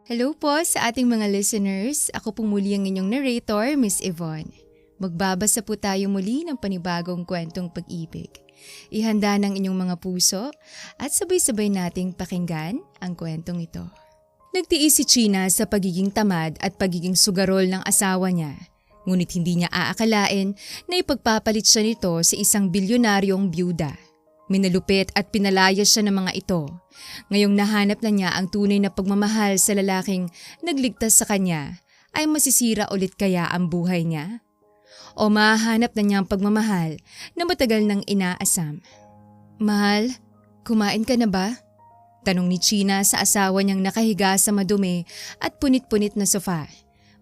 Hello po sa ating mga listeners. Ako po muli ang inyong narrator, Miss Yvonne. Magbabasa po tayo muli ng panibagong kwentong pag-ibig. Ihanda ng inyong mga puso at sabay-sabay nating pakinggan ang kwentong ito. Nagtiis si China sa pagiging tamad at pagiging sugarol ng asawa niya. Ngunit hindi niya aakalain na ipagpapalit siya nito sa isang bilyonaryong byuda. Minalupit at pinalayas siya ng mga ito. Ngayong nahanap na niya ang tunay na pagmamahal sa lalaking nagligtas sa kanya, ay masisira ulit kaya ang buhay niya? O mahanap na niya ang pagmamahal na matagal nang inaasam? Mahal, kumain ka na ba? Tanong ni China sa asawa niyang nakahiga sa madumi at punit-punit na sofa.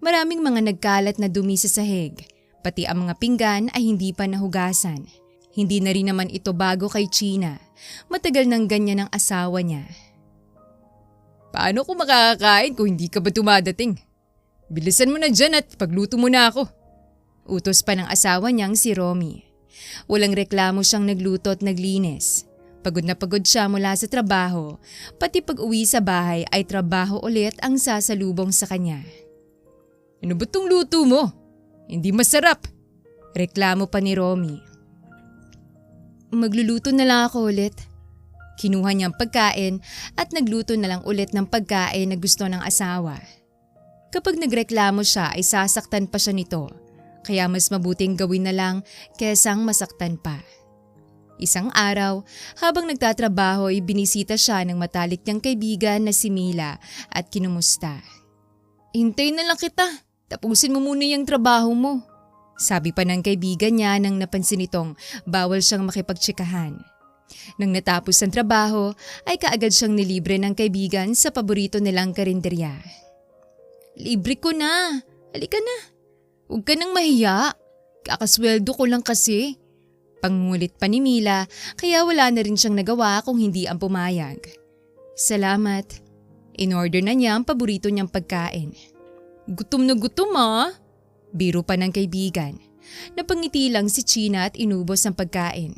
Maraming mga nagkalat na dumi sa sahig, pati ang mga pinggan ay hindi pa nahugasan. Hindi na rin naman ito bago kay China. Matagal nang ganyan ang asawa niya. Paano ko makakakain kung hindi ka ba dumadating? Bilisan mo na dyan at pagluto mo na ako. Utos pa ng asawa niyang si Romy. Walang reklamo siyang nagluto at naglinis. Pagod na pagod siya mula sa trabaho, pati pag-uwi sa bahay ay trabaho ulit ang sasalubong sa kanya. Ano ba tong luto mo? Hindi masarap. Reklamo pa ni Romy. Magluluto na lang ako ulit. Kinuha niyang pagkain at nagluto na lang ulit ng pagkain na gusto ng asawa. Kapag nagreklamo siya ay sasaktan pa siya nito, kaya mas mabuting gawin na lang kesang masaktan pa. Isang araw, habang nagtatrabaho ay binisita siya ng matalik niyang kaibigan na si Mila at kinumusta. Hintayin na lang kita, tapusin mo muna yung trabaho mo. Sabi pa ng kaibigan niya nang napansin nitong bawal siyang makipagtsikahan. Nang natapos ang trabaho ay kaagad siyang nilibre ng kaibigan sa paborito nilang karinderya. Libre ko na, halika na. Huwag ka nang mahiya, kakasweldo ko lang kasi. Pangungulit pa ni Mila kaya wala na rin siyang nagawa kung hindi ang pumayag. Salamat. In-order na niya ang paborito niyang pagkain. Gutom na gutom ah. Biro pa ng kaibigan. Napangiti lang si China at inubos ang pagkain.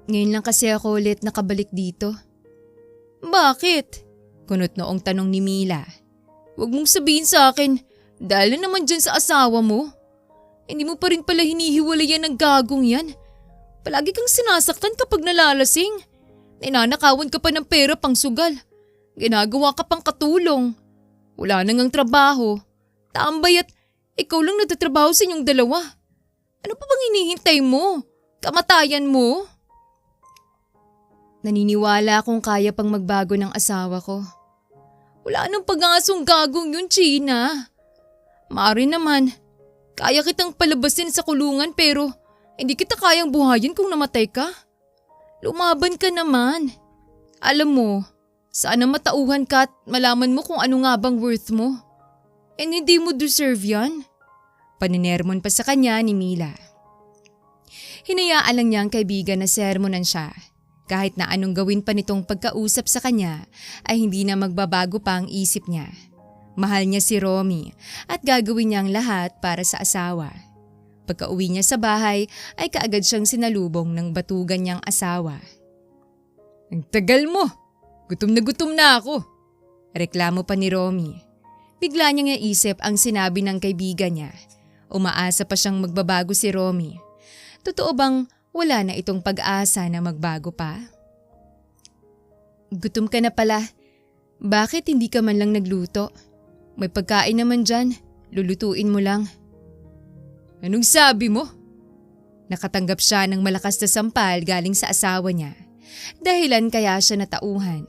Ngayon lang kasi ako ulit nakabalik dito. Bakit? Kunot noong tanong ni Mila. Huwag mong sabihin sa akin, dahil na naman dyan sa asawa mo. Hindi mo pa rin pala hinihiwalayan ng gagong yan. Palagi kang sinasaktan kapag nalalasing. Ninanakawan ka pa ng pera pang sugal. Ginagawa ka pang katulong. Wala na ngang trabaho. Tambay at ikaw lang nagtatrabaho sa inyong dalawa. Ano pa bang hinihintay mo? Kamatayan mo? Naniniwala akong kaya pang magbago ng asawa ko. Wala nang pag-aasong gagong yun, China. Maaari naman, kaya kitang palabasin sa kulungan pero hindi kita kayang buhayin kung namatay ka. Lumaban ka naman. Alam mo, sana matauhan ka at malaman mo kung ano nga bang worth mo. And hindi mo deserve yan. Paninermon pa sa kanya ni Mila. Hinayaan lang niya ang kaibigan na sermonan siya. Kahit na anong gawin pa nitong pagkausap sa kanya ay hindi na magbabago pa ang isip niya. Mahal niya si Romy at gagawin niya ang lahat para sa asawa. Pagka-uwi niya sa bahay ay kaagad siyang sinalubong ng batugan niyang asawa. Ang tagal mo! Gutom na ako! Reklamo pa ni Romy. Bigla niyang naisip ang sinabi ng kaibigan niya. Umaasa pa siyang magbabago si Romy. Totoo bang wala na itong pag-asa na magbago pa? Gutom ka na pala. Bakit hindi ka man lang nagluto? May pagkain naman dyan. Lulutuin mo lang. Anong sabi mo? Nakatanggap siya ng malakas na sampal galing sa asawa niya. Dahilan kaya siya natauhan.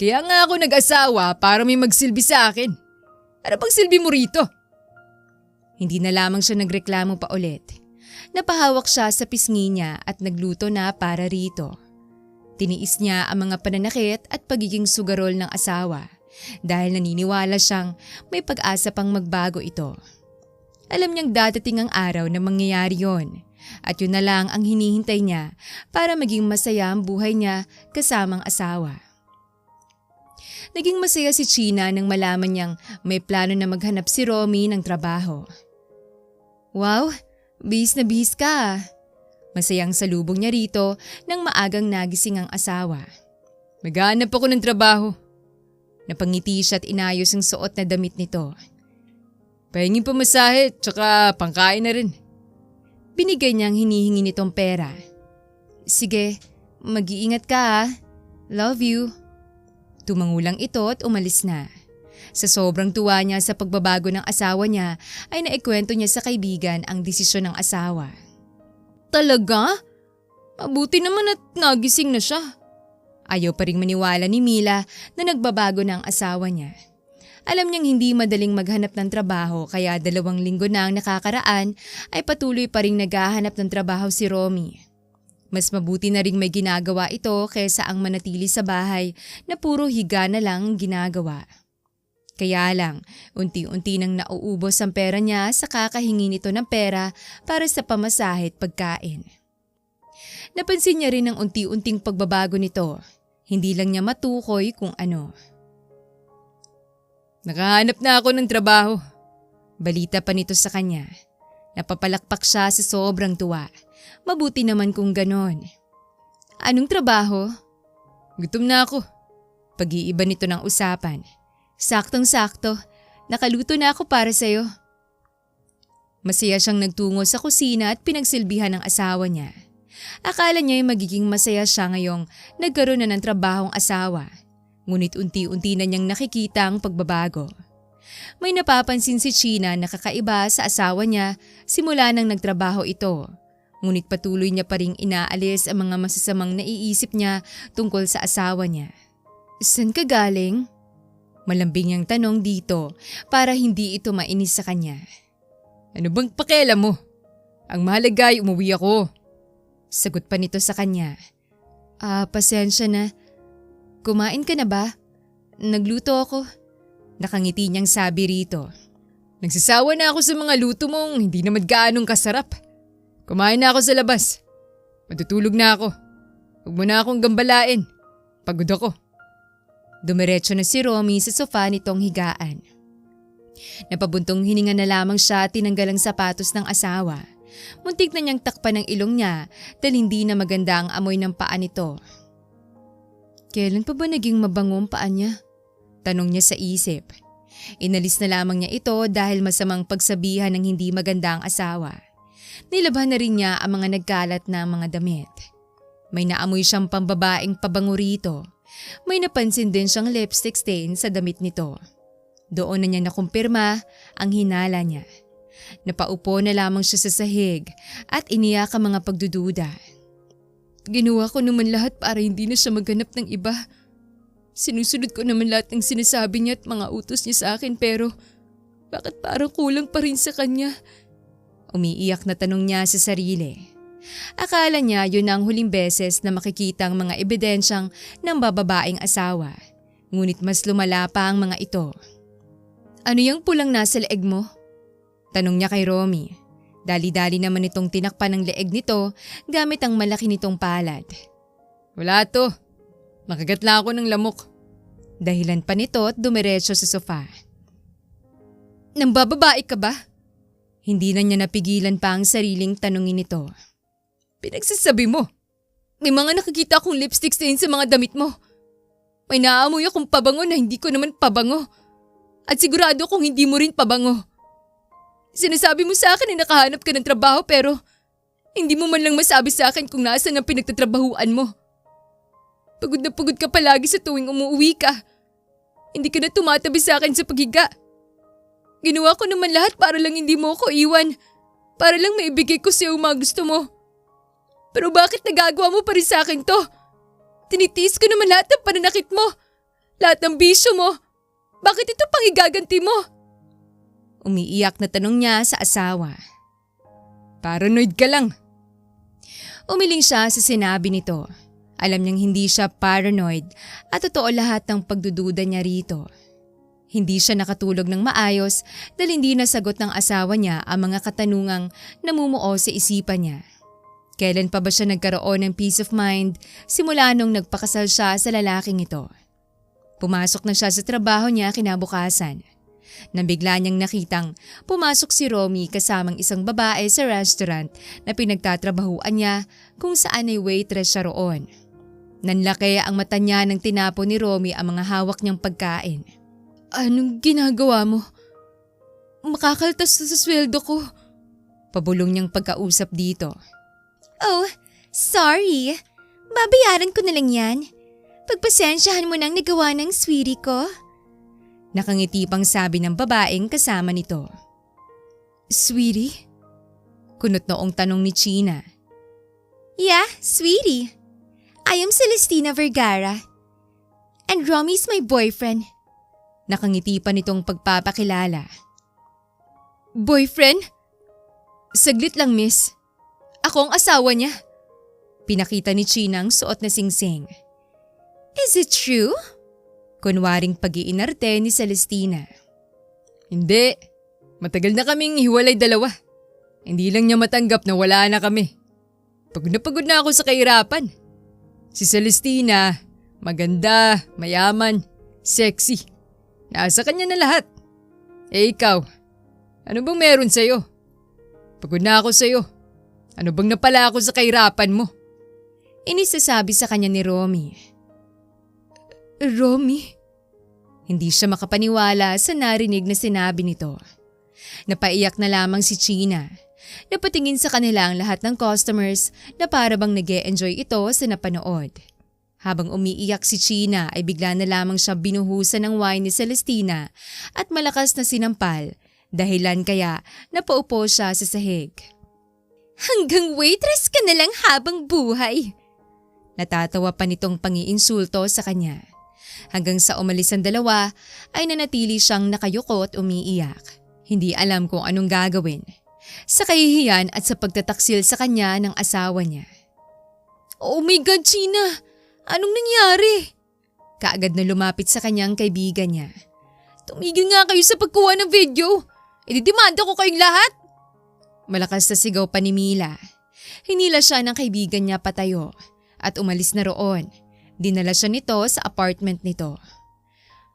Kaya nga ako nag-asawa para may magsilbi sa akin. Ano bang silbi mo rito? Hindi na lamang siya nagreklamo pa ulit. Napahawak siya sa pisngi niya at nagluto na para rito. Tiniis niya ang mga pananakit at pagiging sugarol ng asawa dahil naniniwala siyang may pag-asa pang magbago ito. Alam niyang dadating ang araw na mangyayari yon at yun na lang ang hinihintay niya para maging masaya ang buhay niya kasamang asawa. Naging masaya si China nang malaman niyang may plano na maghanap si Romy ng trabaho. Wow, bihis na bihis ka. Masayang salubong niya rito nang maagang nagising ang asawa. Maghanap ako ng trabaho. Napangiti siya at inayos ang suot na damit nito. Pahingin pamasahe tsaka pangkain na rin. Binigay niya ang hinihingi nitong pera. Sige, mag-iingat ka ha. Love you. Tumangulang ito at umalis na. Sa sobrang tuwa niya sa pagbabago ng asawa niya ay naikwento niya sa kaibigan ang desisyon ng asawa. Talaga? Mabuti naman at nagising na siya. Ayaw pa ring maniwala ni Mila na nagbabago na ang asawa niya. Alam niyang hindi madaling maghanap ng trabaho kaya 2 linggo na ang nakakaraan ay patuloy pa ring naghahanap ng trabaho si Romy. Mas mabuti na ring may ginagawa ito kaysa ang manatili sa bahay na puro higa na lang ginagawa. Kaya lang, unti-unti nang nauubos ang pera niya sa kakahingi nito ng pera para sa pamasahe at pagkain. Napansin niya rin ang unti-unting pagbabago nito. Hindi lang niya matukoy kung ano. Nakahanap na ako ng trabaho. Balita pa nito sa kanya. Napapalakpak siya sa sobrang tuwa. Mabuti naman kung ganon. Anong trabaho? Gutom na ako. Pag-iiba nito ng usapan. Saktong-sakto. Nakaluto na ako para sa'yo. Masaya siyang nagtungo sa kusina at pinagsilbihan ng asawa niya. Akala niya ay magiging masaya siya ngayong nagkaroon na ng trabahong asawa. Ngunit unti-unti na niyang nakikita ang pagbabago. May napapansin si China na kakaiba sa asawa niya simula nang nagtrabaho ito. Ngunit patuloy niya pa ring inaalis ang mga masasamang naiisip niya tungkol sa asawa niya. Saan ka galing? Malambing niyang tanong dito para hindi ito mainis sa kanya. Ano bang pakialam mo? Ang mahalaga ay umuwi ako. Sagot pa nito sa kanya. Pasensya na. Kumain ka na ba? Nagluto ako. Nakangiti niyang sabi rito. Nagsasawa na ako sa mga luto mong hindi naman gaanong kasarap. Kumain na ako sa labas. Matutulog na ako. Huwag mo na akong gambalain. Pagod ako. Dumiretso na si Romy sa sofa nitong higaan. Napabuntong hininga na lamang siya at tinanggal ang sapatos ng asawa. Muntik na niyang takpan ng ilong niya dahil hindi na maganda ang amoy ng paa nito. Kailan pa ba naging mabango ang paa niya? Tanong niya sa isip. Inalis na lamang niya ito dahil masamang pagsabihan ng hindi maganda ang asawa. Nilabhan na rin niya ang mga nagkalat na mga damit. May naamoy siyang pambabaeng pabango rito. May napansin din siyang lipstick stain sa damit nito. Doon na niya nakumpirma ang hinala niya. Napaupo na lamang siya sa sahig at iniyak ang mga pagdududa. Ginawa ko naman lahat para hindi na siya maghanap ng iba. Sinusunod ko naman lahat ng sinasabi niya at mga utos niya sa akin pero bakit parang kulang pa rin sa kanya? Umiiyak na tanong niya sa sarili. Akala niya yun ang huling beses na makikita ang mga ebidensyang ng bababaeng asawa. Ngunit mas lumala pa ang mga ito. Ano yung pulang nasa leeg mo? Tanong niya kay Romy. Dali-dali naman itong tinakpan ng leeg nito gamit ang malaki nitong palad. Wala to. Makagat lang ako ng lamok. Dahilan pa nito at dumiretso sa sofa. Nang bababae ka ba? Hindi na niya napigilan pa ang sariling tanungin nito. Pinagsasabi mo. May mga nakikita akong lipstick stain sa mga damit mo. May naamoy akong pabango na hindi ko naman pabango. At sigurado kong hindi mo rin pabango. Sinasabi mo sa akin na nakahanap ka ng trabaho pero hindi mo man lang masabi sa akin kung nasaan ang pinagtatrabahuan mo. Pagod na pagod ka palagi sa tuwing umuwi ka. Hindi ka na tumatabi sa akin sa paghiga. Ginawa ko naman lahat para lang hindi mo ako iwan. Para lang maibigay ko sa'yo mga gusto mo. Pero bakit nagagawa mo pa rin sa akin to? Tinitiis ko naman lahat ng pananakit mo. Lahat ng bisyo mo. Bakit ito pang igaganti mo? Umiiyak na tanong niya sa asawa. Paranoid ka lang. Umiling siya sa sinabi nito. Alam niyang hindi siya paranoid at totoo lahat ng pagdududa niya rito. Hindi siya nakatulog ng maayos dahil hindi nasagot ng asawa niya ang mga katanungang namumuo sa isipan niya. Kailan pa ba siya nagkaroon ng peace of mind simula nung nagpakasal siya sa lalaking ito? Pumasok na siya sa trabaho niya kinabukasan. Nang bigla niyang nakitang pumasok si Romy kasamang isang babae sa restaurant na pinagtatrabahuan niya kung saan ay waitress siya roon. Nanlaki ang mata niya nang tinapon ni Romy ang mga hawak niyang pagkain. Anong ginagawa mo? Makakaltas sa sweldo ko. Pabulong niyang pagkausap dito. Oh, sorry. Babayaran ko na lang yan. Pagpasensyahan mo nang nagawa ng sweetie ko. Nakangiti pang sabi ng babaeng kasama nito. Sweetie? Kunot noong tanong ni China. Yeah, sweetie. I am Celestina Vergara. And Romy's my boyfriend. Nakangiti pa nitong pagpapakilala. Boyfriend? Saglit lang, miss. Ako ang asawa niya. Pinakita ni China ang suot na singsing. Is it true? Kunwaring pag-iinarte ni Celestina. Hindi. Matagal na kaming hiwalay dalawa. Hindi lang niya matanggap na wala na kami. Pagod na ako sa kahirapan. Si Celestina, maganda, mayaman, sexy. Nasa kanya na lahat. Eh ikaw, ano bang meron sa'yo? Pagod na ako sa'yo. Ano bang napala ako sa kahirapan mo? Inisasabi sa kanya ni Romy. Romy? Hindi siya makapaniwala sa narinig na sinabi nito. Napaiyak na lamang si China. Napatingin sa kanila ang lahat ng customers na para bang nag-e-enjoy ito sa napanood. Habang umiiyak si China ay bigla na lamang siya binuhusan ng wine ni Celestina at malakas na sinampal, dahilan kaya napaupo siya sa sahig. Hanggang waitress ka na lang habang buhay! Natatawa pa nitong pangiinsulto sa kanya. Hanggang sa umalis ang dalawa ay nanatili siyang nakayuko at umiiyak. Hindi alam kung anong gagawin. Sa kahihiyan at sa pagtataksil sa kanya ng asawa niya. Oh my God, China! Anong nangyari? Kaagad na lumapit sa kanyang kaibigan niya. Tumigil nga kayo sa pagkuha ng video. Ididemanda ko kayong lahat. Malakas na sigaw pa ni Mila. Hinila siya ng kaibigan niya patayo at umalis na roon. Dinala siya nito sa apartment nito.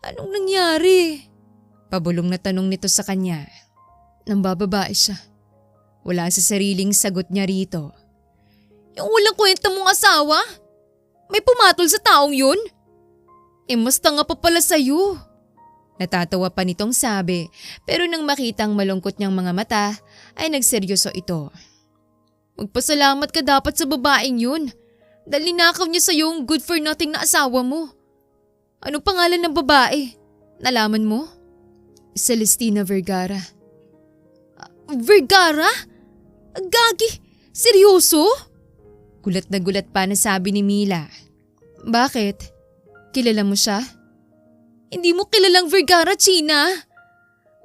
Anong nangyari? Pabulong na tanong nito sa kanya. Nambababae siya. Wala sa sariling sagot niya rito. Yung walang kwenta mong asawa? May pumatol sa taong yun? Mas tanga pa pala sa'yo. Natatawa pa nitong sabi pero nang makitang malungkot niyang mga mata ay nagseryoso ito. Magpasalamat ka dapat sa babaeng yun. Dahil ninakaw niya sa'yo yung good for nothing na asawa mo. Anong pangalan ng babae? Nalaman mo? Celestina Vergara. Vergara? Gagi! Seryoso? Gulat na gulat pa na sabi ni Mila. Bakit? Kilala mo siya? Hindi mo kilalang Vergara, China.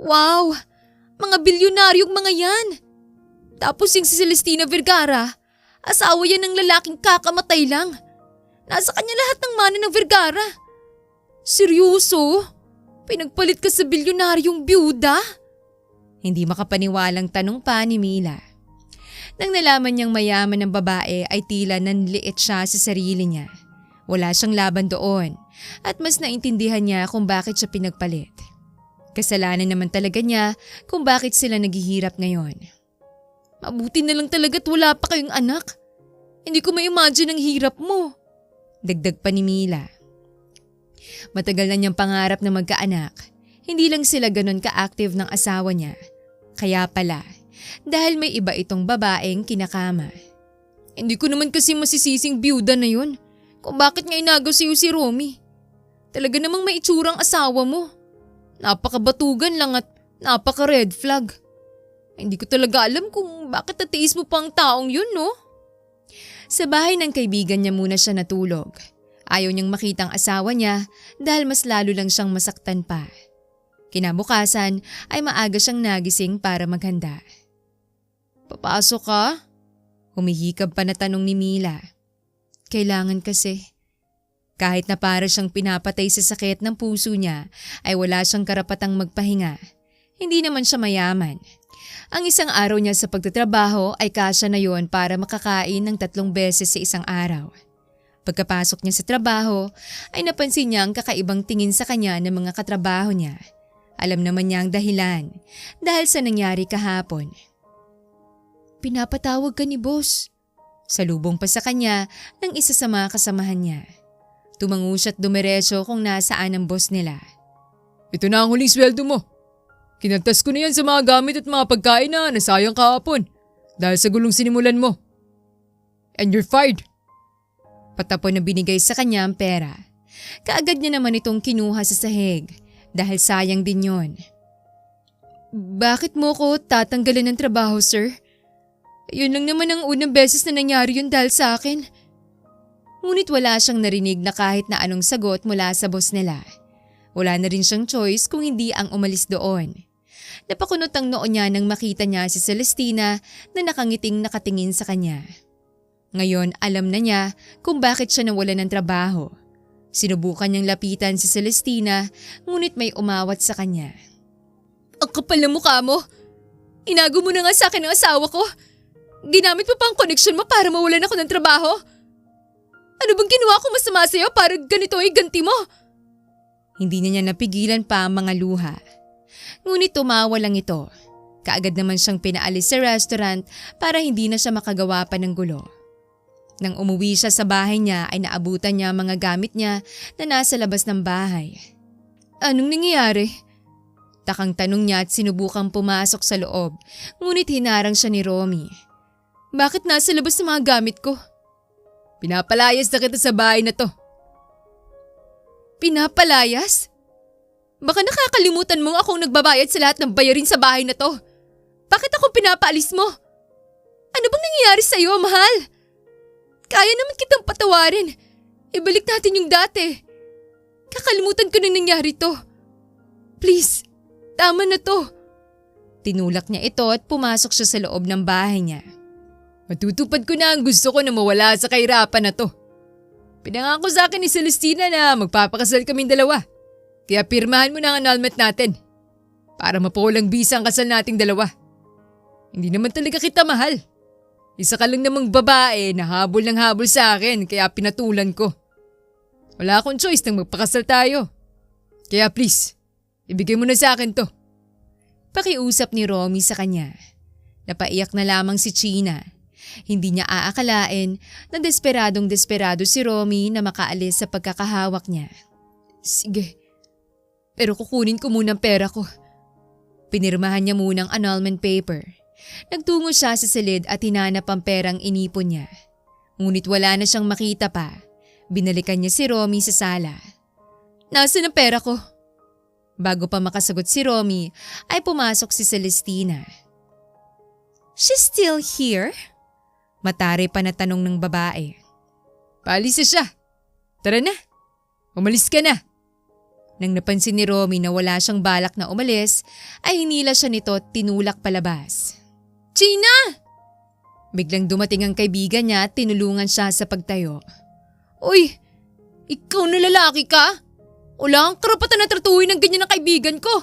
Wow! Mga bilyonaryong mga yan. Tapos yung si Celestina Vergara, asawa yan ng lalaking kakamatay lang. Nasa kanya lahat ng mana ng Vergara. Seryoso? Pinagpalit ka sa bilyonaryong byuda? Hindi makapaniwalang tanong pa ni Mila. Nang nalaman niyang mayaman ng babae ay tila nanliit siya sa sarili niya. Wala siyang laban doon at mas naintindihan niya kung bakit siya pinagpalit. Kasalanan naman talaga niya kung bakit sila naghihirap ngayon. Mabuti na lang talaga't wala pa kayong anak. Hindi ko ma-imagine ang hirap mo. Dagdag pa ni Mila. Matagal na niyang pangarap na magkaanak. Hindi lang sila ganon ka-active ng asawa niya. Kaya pala, dahil may iba itong babaeng kinakama. Hindi ko naman kasi masisising byuda na yun kung bakit nga inagaw sa'yo si Romy. Talaga namang may itsurang asawa mo. Napakabatugan lang at napaka-red flag. Hindi ko talaga alam kung bakit natiis mo pang taong yun, no? Sa bahay ng kaibigan niya muna siya natulog. Ayaw niyang makitang asawa niya dahil mas lalo lang siyang masaktan pa. Kinabukasan ay maaga siyang nagising para maghanda. Papasok ka? Humihikab pa na tanong ni Mila. Kailangan kasi. Kahit na para siyang pinapatay sa sakit ng puso niya ay wala siyang karapatang magpahinga. Hindi naman siya mayaman. Ang isang araw niya sa pagtatrabaho ay kasya na yon para makakain ng 3 beses sa isang araw. Pagkapasok niya sa trabaho ay napansin niya ang kakaibang tingin sa kanya ng mga katrabaho niya. Alam naman niya ang dahilan dahil sa nangyari kahapon. Pinapatawag ka ni boss. Salubong pa sa kanya ng isa sa mga kasamahan niya. Tumango siya't dumiretso kung nasaan ang boss nila. Ito na ang huling sweldo mo. Kinagtas ko na yan sa mga gamit at mga pagkain na nasayang kahapon dahil sa gulong sinimulan mo. And you're fired. Patapon na binigay sa kanya ang pera. Kaagad niya naman itong kinuha sa sahig dahil sayang din yon. Bakit mo ko tatanggalan ng trabaho, sir? Yun lang naman ang unang beses na nangyari yun dahil sa akin. Ngunit wala siyang narinig na kahit na anong sagot mula sa boss nila. Wala na rin siyang choice kung hindi ang umalis doon. Napakunot ang noo niya nang makita niya si Celestina na nakangiting nakatingin sa kanya. Ngayon alam na niya kung bakit siya nawalan ng trabaho. Sinubukan niyang lapitan si Celestina ngunit may umawat sa kanya. Ang kapal ng mukha mo! Inago mo na nga sa akin ang asawa ko! Ginamit mo pa ang connection mo para mawalan ako ng trabaho? Ano bang ginawa ko masama sa'yo para ganito ay ganti mo? Hindi niya napigilan pa ang mga luha. Ngunit tumawa lang ito. Kaagad naman siyang pinaalis sa restaurant para hindi na siya makagawa pa ng gulo. Nang umuwi siya sa bahay niya ay naabutan niya ang mga gamit niya na nasa labas ng bahay. Anong nangyayari? Takang tanong niya at sinubukang pumasok sa loob, ngunit hinarang siya ni Romy. Bakit nasa labas ng mga gamit ko? Pinapalayas na kita sa bahay na to. Pinapalayas? Baka nakakalimutan mong akong nagbabayad sa lahat ng bayarin sa bahay na to. Bakit ako pinapaalis mo? Ano bang nangyayari sa'yo, mahal? Kaya naman kitang patawarin. Ibalik natin yung dati. Kakalimutan ko na nangyari to. Please, tama na to. Tinulak niya ito at pumasok siya sa loob ng bahay niya. Matutupad ko na ang gusto ko na mawala sa kahirapan na to. Pinangako sa akin ni Celestina na magpapakasal kaming dalawa. Kaya pirmahan mo na ang annulment natin. Para mapulang bisa ang kasal nating dalawa. Hindi naman talaga kita mahal. Isa ka lang namang babae na habol ng habol sa akin kaya pinatulan ko. Wala akong choice nang magpakasal tayo. Kaya please, ibigay mo na sa akin to. Pakiusap ni Romy sa kanya. Napaiyak na lamang si China. Hindi niya aakalain na desperadong-desperado si Romy na makaalis sa pagkakahawak niya. Sige, pero kukunin ko muna ang pera ko. Pinirmahan niya munang annulment paper. Nagtungo siya sa silid at hinanap ang perang inipon niya. Ngunit wala na siyang makita pa. Binalikan niya si Romy sa sala. Nasaan ang pera ko? Bago pa makasagot si Romy ay pumasok si Celestina. She's still here? Matari pa na tanong ng babae. Paalis na siya. Tara na. Umalis ka na. Nang napansin ni Romy na wala siyang balak na umalis, ay hinila siya nito at tinulak palabas. Gina! Biglang dumating ang kaibigan niya at tinulungan siya sa pagtayo. Uy! Ikaw na lalaki ka? Wala kang karapatan na tratuhin ng ganyan ng kaibigan ko.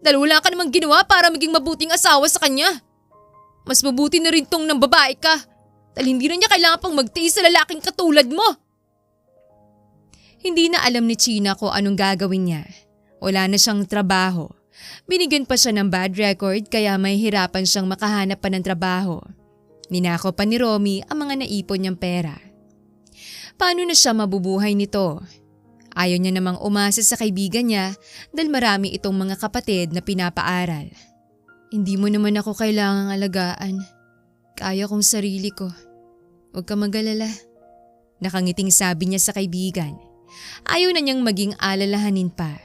Dahil wala ka namang ginawa para maging mabuting asawa sa kanya. Mas mabuti na rin tong ng babae ka. Dahil hindi na niya kailangan pang magtiis sa lalaking katulad mo. Hindi na alam ni China kung anong gagawin niya. Wala na siyang trabaho. Binigyan pa siya ng bad record kaya may hirapan siyang makahanap pa ng trabaho. Ninakaw pa ni Romy ang mga naipon niyang pera. Paano na siya mabubuhay nito? Ayaw niya namang umasa sa kaibigan niya dahil marami itong mga kapatid na pinapaaral. Hindi mo naman ako kailangang alagaan. Kaya kong sarili ko. Huwag ka mag-alala. Nakangiting sabi niya sa kaibigan. Ayaw na niyang maging alalahanin pa.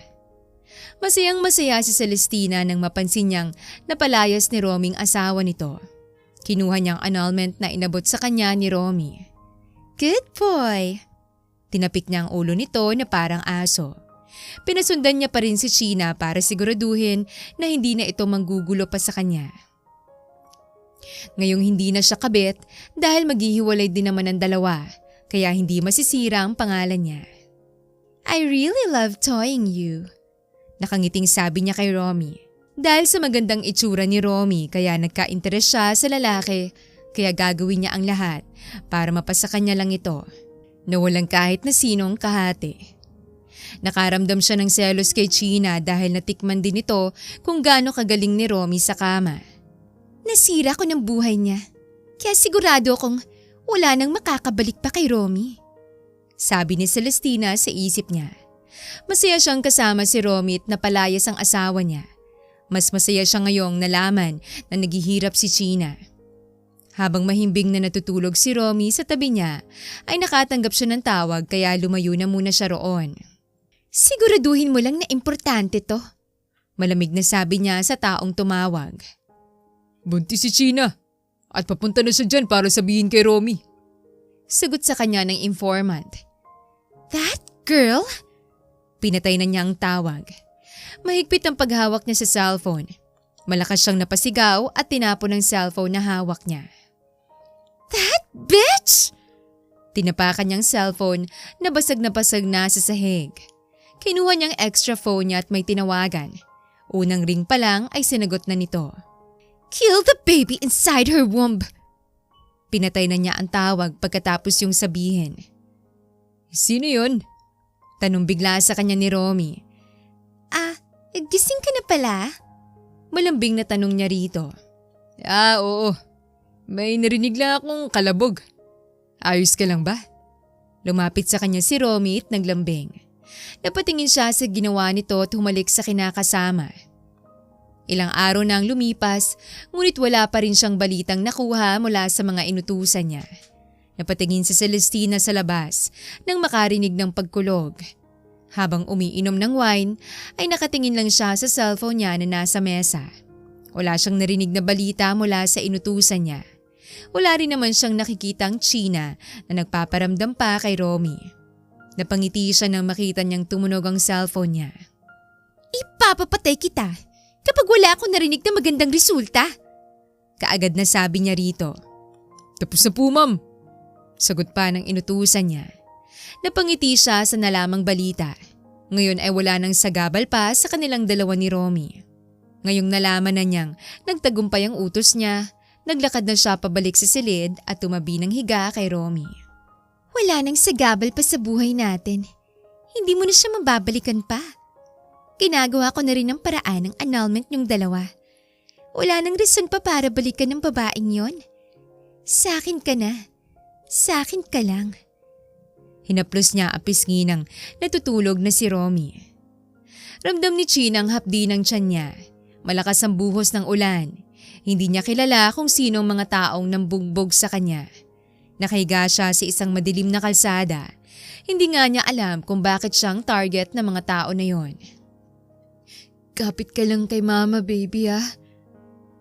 Masayang-masaya si Celestina nang mapansin niyang napalayas ni Romy ang asawa nito. Kinuha niyang annulment na inabot sa kanya ni Romy. Good boy! Tinapik niya ang ulo nito na parang aso. Pinasundan niya pa rin si China para siguraduhin na hindi na ito manggugulo pa sa kanya. Ngayong hindi na siya kabit dahil maghihiwalay din naman ang dalawa, kaya hindi masisira ang pangalan niya. I really love toying you. Nakangiting sabi niya kay Romy. Dahil sa magandang itsura ni Romy kaya nagka-interes siya sa lalaki, kaya gagawin niya ang lahat para mapasa kanya lang ito, na walang kahit na sinong kahati. Nakaramdam siya ng selos kay China dahil natikman din ito kung gaano kagaling ni Romy sa kama. Nasira ko ng buhay niya, kaya sigurado akong Wala nang makakabalik pa kay Romy. Sabi ni Celestina sa isip niya. Masaya siyang kasama si Romy at napalayas ang asawa niya. Mas masaya siya ngayong nalaman na naghihirap si China. Habang mahimbing na natutulog si Romy sa tabi niya, ay nakatanggap siya ng tawag kaya lumayo na muna siya roon. Siguraduhin mo lang na importante to. Malamig na sabi niya sa taong tumawag. Buntis si China at papunta na siya dyan para sabihin kay Romy. Sagot sa kanya ng informant. That girl? Pinatay na niya ang tawag. Mahigpit ang paghawak niya sa cellphone. Malakas siyang napasigaw at tinapon ang cellphone na hawak niya. That bitch! Tinapakan niyang cellphone na basag na sa sahig. Kinuha niyang extra phone niya at may tinawagan. Unang ring pa lang ay sinagot na nito. Kill the baby inside her womb! Pinatay na niya ang tawag pagkatapos yung sabihin. Sino yun? Tanong bigla sa kanya ni Romy. Gising ka na pala? Malambing na tanong niya rito. Oo. May narinig lang akong kalabog. Ayos ka lang ba? Lumapit sa kanya si Romy at naglambing. Napatingin siya sa ginawa nito at humalik sa kinakasama. Ilang araw na ang lumipas, ngunit wala pa rin siyang balitang nakuha mula sa mga inutusan niya. Napatingin si Celestina sa labas nang makarinig ng pagkulog. Habang umiinom ng wine, ay nakatingin lang siya sa cellphone niya na nasa mesa. Wala siyang narinig na balita mula sa inutusan niya. Wala rin naman siyang nakikitang China na nagpaparamdam pa kay Romy. Napangiti siya nang makita niyang tumunog ang cellphone niya. Ipapapatay kita kapag wala akong narinig na magandang resulta. Kaagad na sabi niya rito. Tapos na po, ma'am. Sagot pa ng inutusan niya. Napangiti siya sa nalamang balita. Ngayon ay wala nang sagabal pa sa kanilang dalawa ni Romy. Ngayong nalaman na niyang nagtagumpay ang utos niya, naglakad na siya pabalik sa silid at tumabi ng higa kay Romy. Wala nang sagabal pa sa buhay natin. Hindi mo na siya mababalikan pa. Ginagawa ko na rin ang paraan ng annulment niyong dalawa. Wala nang reason pa para balikan ng babaeng yon. Sa akin ka na. Sa akin ka lang. Hinaplos niya ang pisngi ng natutulog na si Romy. Ramdam ni China ang hapdi ng tiyan niya. Malakas ang buhos ng ulan. Hindi niya kilala kung sino ang mga taong nambugbog sa kanya. Nakahiga siya sa isang madilim na kalsada. Hindi nga niya alam kung bakit siyang target ng mga tao na yon. Kapit ka lang kay mama, baby ah.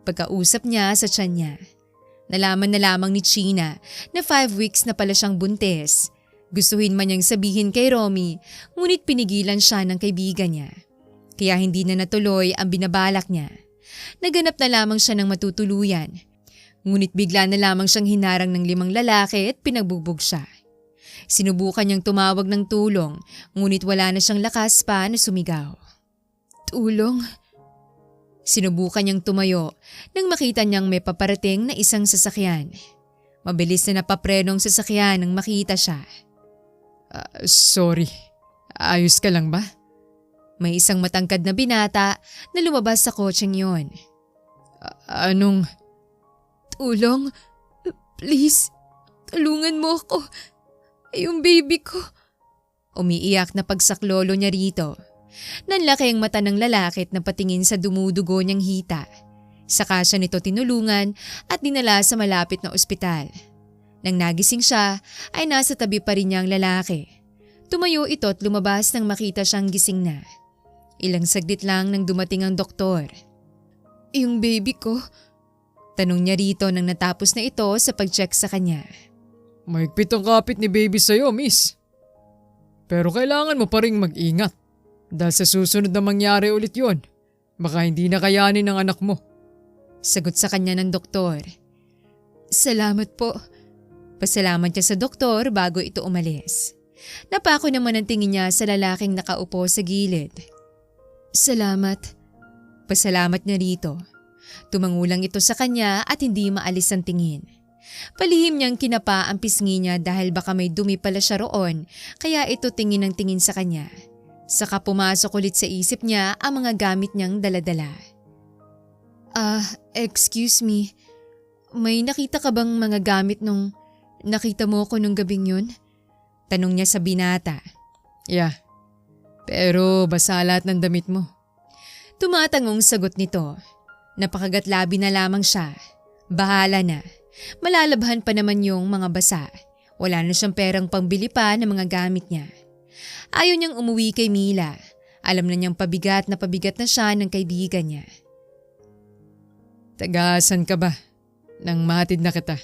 Pagkausap niya sa tiyan niya. Nalaman na lamang ni China na 5 weeks na pala siyang buntis. Gustuhin man niyang sabihin kay Romy, ngunit pinigilan siya ng kaibigan niya. Kaya hindi na natuloy ang binabalak niya. Naganap na lamang siya ng matutuluyan. Ngunit bigla na lamang siyang hinarang ng 5 lalaki at pinagbubog siya. Sinubukan niyang tumawag ng tulong, ngunit wala na siyang lakas pa na sumigaw. Tulong? Sinubukan niyang tumayo nang makita niyang may paparating na isang sasakyan. Mabilis na napaprenong sasakyan nang makita siya. Sorry, ayos ka lang ba? May isang matangkad na binata na lumabas sa kotseng yon. Anong? Tulong? Please, tulungan mo ako. Yung baby ko. Umiiyak na pagsaklolo niya rito. Nanlaki ang mata ng lalaki at napatingin sa dumudugo niyang hita. Saka siya nito tinulungan at dinala sa malapit na ospital. Nang nagising siya ay nasa tabi pa rin niya ang lalaki. Tumayo ito at lumabas nang makita siyang gising na. Ilang saglit lang nang dumating ang doktor. Yung baby ko? Tanong niya rito nang natapos na ito sa pag-check sa kanya. Mahigpit ang kapit ni baby sa'yo, miss. Pero kailangan mo pa rin mag-ingat. Dahil sa susunod na mangyari ulit yon, baka hindi na kayanin ng anak mo. Sagot sa kanya ng doktor. Salamat po. Pasalamat niya sa doktor bago ito umalis. Napako naman ang tingin niya sa lalaking nakaupo sa gilid. Salamat. Pasalamat niya rito. Tumangulang ito sa kanya at hindi maalis ang tingin. Palihim niyang kinapa ang pisngi niya dahil baka may dumi pala siya roon kaya ito tingin ng tingin sa kanya. Saka pumasok ulit sa isip niya ang mga gamit niyang daladala. Excuse me. May nakita ka bang mga gamit nung Nakita mo ako nung gabing yun? Tanong niya sa binata. Yeah, pero basa lahat ng damit mo. Tumatangong sagot nito. Napakagatlabi na lamang siya. Bahala na. Malalabhan pa naman yung mga basa. Wala na siyang perang pambili pa ng mga gamit niya. Ayaw niyang umuwi kay Mila. Alam na niyang pabigat na siya ng kaibigan niya. Tagasan ka ba? Nang mahatid na kita.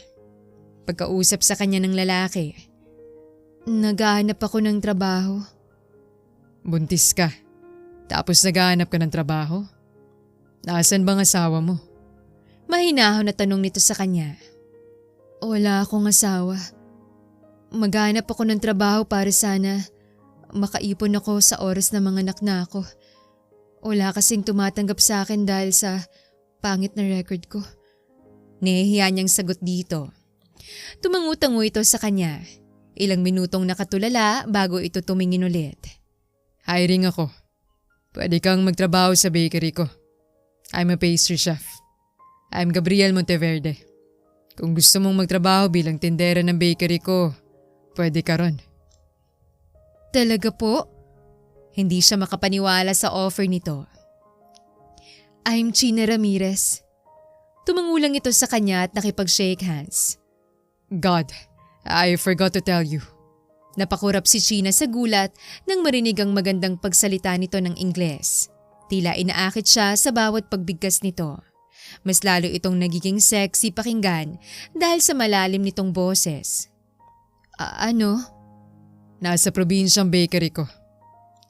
Pagkausap sa kanya ng lalaki. Naghahanap ako ng trabaho. Buntis ka. Tapos naghahanap ka ng trabaho? Nasaan bang asawa mo? Mahinahon na tanong nito sa kanya. Wala akong asawa. Maghanap ako ng trabaho para sana makaipon ako sa oras na mga anak na ako. Wala kasing tumatanggap sa akin dahil sa pangit na record ko. Nahihiya niyang sagot dito. Tumangutango ito sa kanya. Ilang minutong nakatulala bago ito tumingin ulit. Hiring ako. Pwede kang magtrabaho sa bakery ko. I'm a pastry chef. I'm Gabriel Monteverde. Kung gusto mong magtrabaho bilang tindera ng bakery ko, pwede ka ron. Talaga po? Hindi siya makapaniwala sa offer nito. I'm China Ramirez. Tumangulang ito sa kanya at nakipag-shake hands. God, I forgot to tell you. Napakurap si China sa gulat nang marinig ang magandang pagsalita nito ng Ingles. Tila inaakit siya sa bawat pagbigkas nito. Mas lalo itong nagiging sexy pakinggan dahil sa malalim nitong boses. Ano? Nasa probinsyang bakery ko.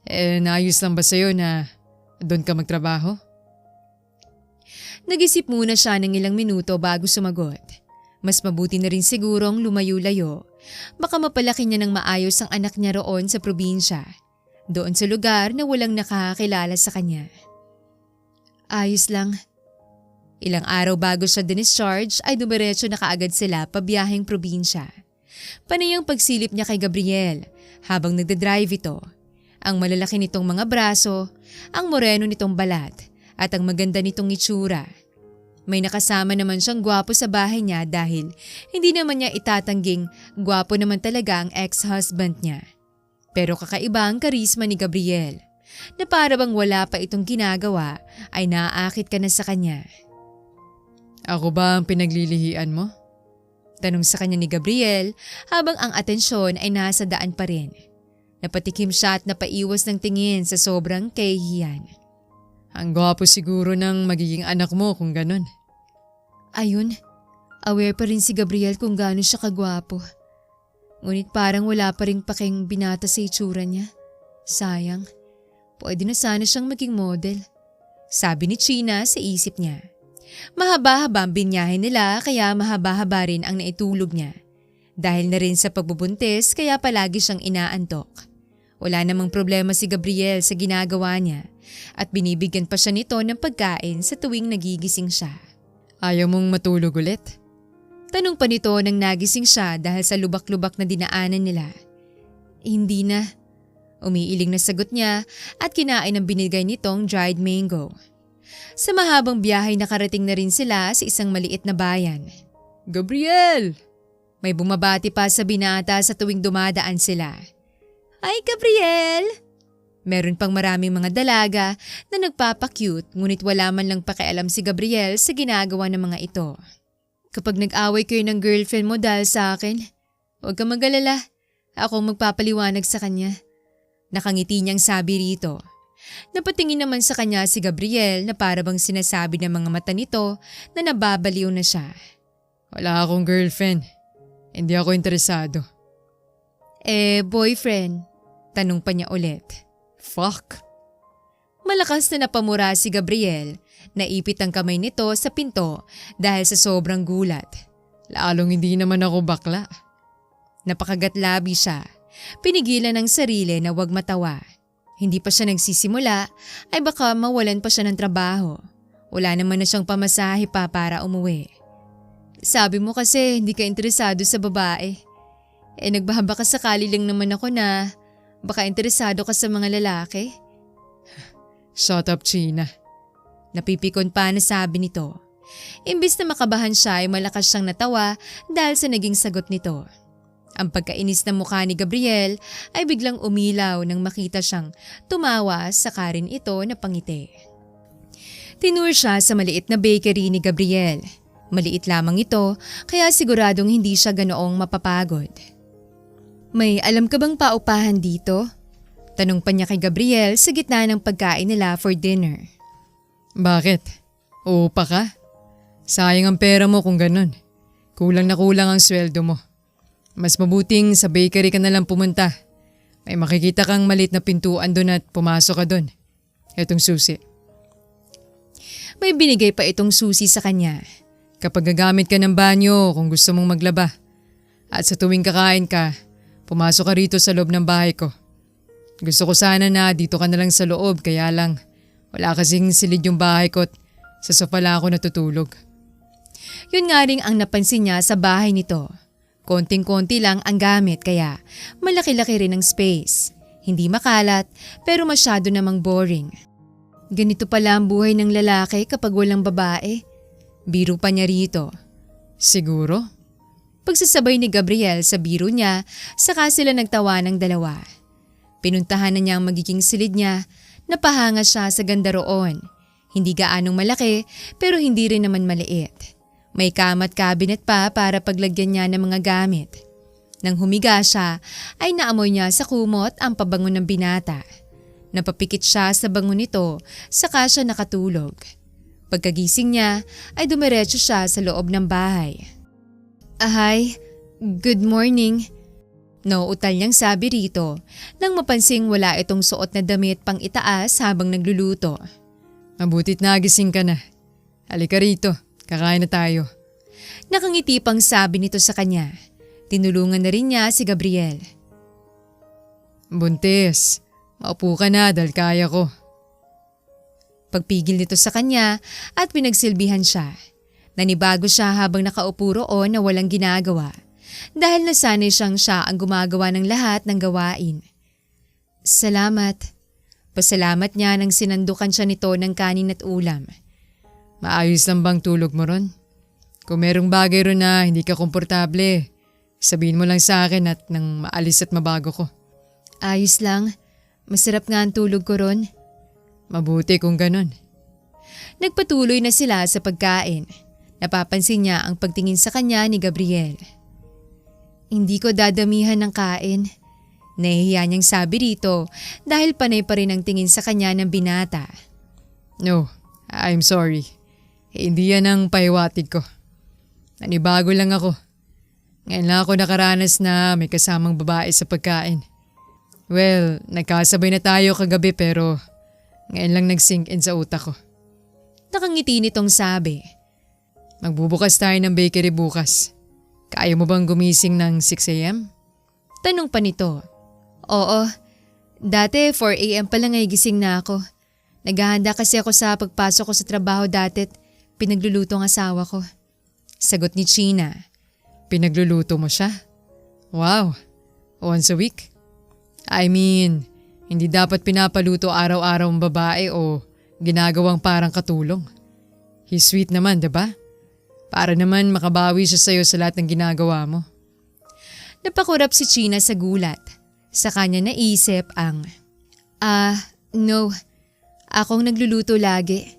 Naayos lang ba sa'yo na doon ka magtrabaho? Nag-isip muna siya ng ilang minuto bago sumagot. Mas mabuti na rin sigurong lumayo-layo. Baka mapalaki niya ng maayos ang anak niya roon sa probinsya. Doon sa lugar na walang nakakakilala sa kanya. Ayos lang. Ilang araw bago siya dinischarge ay dumiretso na kaagad sila pabiyaheng probinsya. Panay ang pagsilip niya kay Gabriel habang nagdadrive ito. Ang malalaki nitong mga braso, ang moreno nitong balat at ang maganda nitong itsura. May nakasama naman siyang gwapo sa bahay niya dahil hindi naman niya itatangging gwapo naman talaga ang ex-husband niya. Pero kakaiba ang karisma ni Gabriel na para bang wala pa itong ginagawa ay naaakit ka na sa kanya. Ako ba ang pinaglilihian mo? Tanong sa kanya ni Gabriel habang ang atensyon ay nasa daan pa rin. Napatikim siya at napaiwas ng tingin sa sobrang kahihiyan. Ang gwapo siguro ng magiging anak mo kung ganun. Ayun, aware pa rin si Gabriel kung gaano siya kagwapo. Ngunit parang wala pa rin paking binata sa itsura niya. Sayang, pwede na sana siyang maging model. Sabi ni China sa isip niya. Mahaba-haba ang binyahe nila kaya mahaba-haba rin ang naitulog niya. Dahil na rin sa pagbubuntis kaya palagi siyang inaantok. Wala namang problema si Gabriel sa ginagawa niya at binibigyan pa siya nito ng pagkain sa tuwing nagigising siya. Ayaw mong matulog ulit? Tanong pa nito nang nagising siya dahil sa lubak-lubak na dinaanan nila. Hindi na. Umiiling na sagot niya at kinain ang binigay nitong dried mango. Sa mahabang biyahe nakarating na rin sila sa isang maliit na bayan. Gabriel! May bumabati pa sa binata sa tuwing dumadaan sila. Ay, Gabriel! Meron pang maraming mga dalaga na nagpapakyut ngunit wala man lang pakialam si Gabriel sa ginagawa ng mga ito. Kapag nag-away kayo ng girlfriend mo dahil sa akin, huwag kang mag-alala. Ako ang magpapaliwanag sa kanya. Nakangiti niyang sabi rito. Napatingin naman sa kanya si Gabriel na para bang sinasabi ng mga mata nito na nababaliw na siya. Wala akong girlfriend. Hindi ako interesado. Boyfriend? Tanong pa niya ulit. Fuck. Malakas na napamura si Gabriel. Naipit ang kamay nito sa pinto dahil sa sobrang gulat. Lalong hindi naman ako bakla. Napakagatlabi siya. Pinigilan ng sarili na wag matawa. Hindi pa siya nagsisimula ay baka mawalan pa siya ng trabaho. Wala naman na siyang pamasahe pa para umuwi. Sabi mo kasi hindi ka interesado sa babae. Nagbabaka sakali lang naman ako na baka interesado ka sa mga lalaki. Shut up, China. Napipikon pa na sabi nito. Imbis na makabahan siya ay malakas siyang natawa dahil sa naging sagot nito. Ang pagkainis ng mukha ni Gabriel ay biglang umilaw nang makita siyang tumawa sa rin ito na pangiti. Tinur siya sa maliit na bakery ni Gabriel. Maliit lamang ito kaya siguradong hindi siya ganoong mapapagod. May alam ka bang paupahan dito? Tanong pa niya kay Gabriel sa gitna ng pagkain nila for dinner. Bakit? Uupa ka? Sayang ang pera mo kung ganun. Kulang na kulang ang sweldo mo. Mas mabuting sa bakery ka na lang pumunta. May makikita kang maliit na pintuan doon at pumasok ka doon. Etong susi. May binigay pa itong susi sa kanya. Kapag gagamit ka ng banyo kung gusto mong maglaba. At sa tuwing kakain ka, pumasok ka rito sa loob ng bahay ko. Gusto ko sana na dito ka na lang sa loob kaya lang wala kasing silid yung bahay ko at sa sofa lang ako natutulog. Yun nga rin ang napansin niya sa bahay nito. Konting-konti lang ang gamit kaya malaki-laki rin ang space. Hindi makalat pero masyado namang boring. Ganito pala ang buhay ng lalaki kapag walang babae. Biro pa niya rito. Siguro? Pagsasabay ni Gabriel sa biro niya, saka sila nagtawa ng dalawa. Pinuntahan na niya ang magiging silid niya, napahanga siya sa ganda roon. Hindi gaanong malaki pero hindi rin naman maliit. May kama at cabinet pa para paglagyan niya ng mga gamit. Nang humiga siya, ay naamoy niya sa kumot ang pabango ng binata. Napapikit siya sa bango nito, saka siya nakatulog. Pagkagising niya, ay dumiretso siya sa loob ng bahay. Ahay, good morning. Nauutal niyang sabi rito nang mapansing wala itong suot na damit pang itaas habang nagluluto. Mabutit nagising ka na. Halika rito, kakain na tayo. Nakangiti pang sabi nito sa kanya. Tinulungan na rin niya si Gabriel. Buntis, maupo ka na dahil kaya ko. Pagpigil nito sa kanya at pinagsilbihan siya. Nanibago siya habang nakaupo roon na walang ginagawa. Dahil nasanay siyang siya ang gumagawa ng lahat ng gawain. Salamat. Pasalamat niya nang sinandukan siya nito ng kanin at ulam. Maayos lang bang tulog mo ron? Kung merong bagay ron na hindi ka komportable, sabihin mo lang sa akin at nang maalis at mabago ko. Ayos lang. Masarap nga ang tulog ko ron. Mabuti kung ganun. Nagpatuloy na sila sa pagkain. Napapansin niya ang pagtingin sa kanya ni Gabriel. Hindi ko dadamihan ng kain. Nahihiya niyang sabi rito dahil panay pa rin ang tingin sa kanya ng binata. No, I'm sorry. Hindi yan ang pahiwatig ko. Nanibago lang ako. Ngayon lang ako nakaranas na may kasamang babae sa pagkain. Well, nagkasabay na tayo kagabi pero ngayon lang nag-sink in sa utak ko. Nakangiti nitong sabi. Magbubukas tayo ng bakery bukas. Kaya mo bang gumising ng 6 a.m.? Tanong pa nito. Oo, dati 4 a.m. pa lang ay gising na ako. Naghahanda kasi ako sa pagpasok ko sa trabaho dati at pinagluluto ang asawa ko. Sagot ni China. Pinagluluto mo siya? Wow, once a week? I mean, hindi dapat pinapaluto araw-araw ang babae o ginagawang parang katulong. He's sweet naman, diba? Para naman makabawi siya sa'yo sa lahat ng ginagawa mo. Napakurap si China sa gulat. Sa kanya naisip ang, no, akong nagluluto lagi.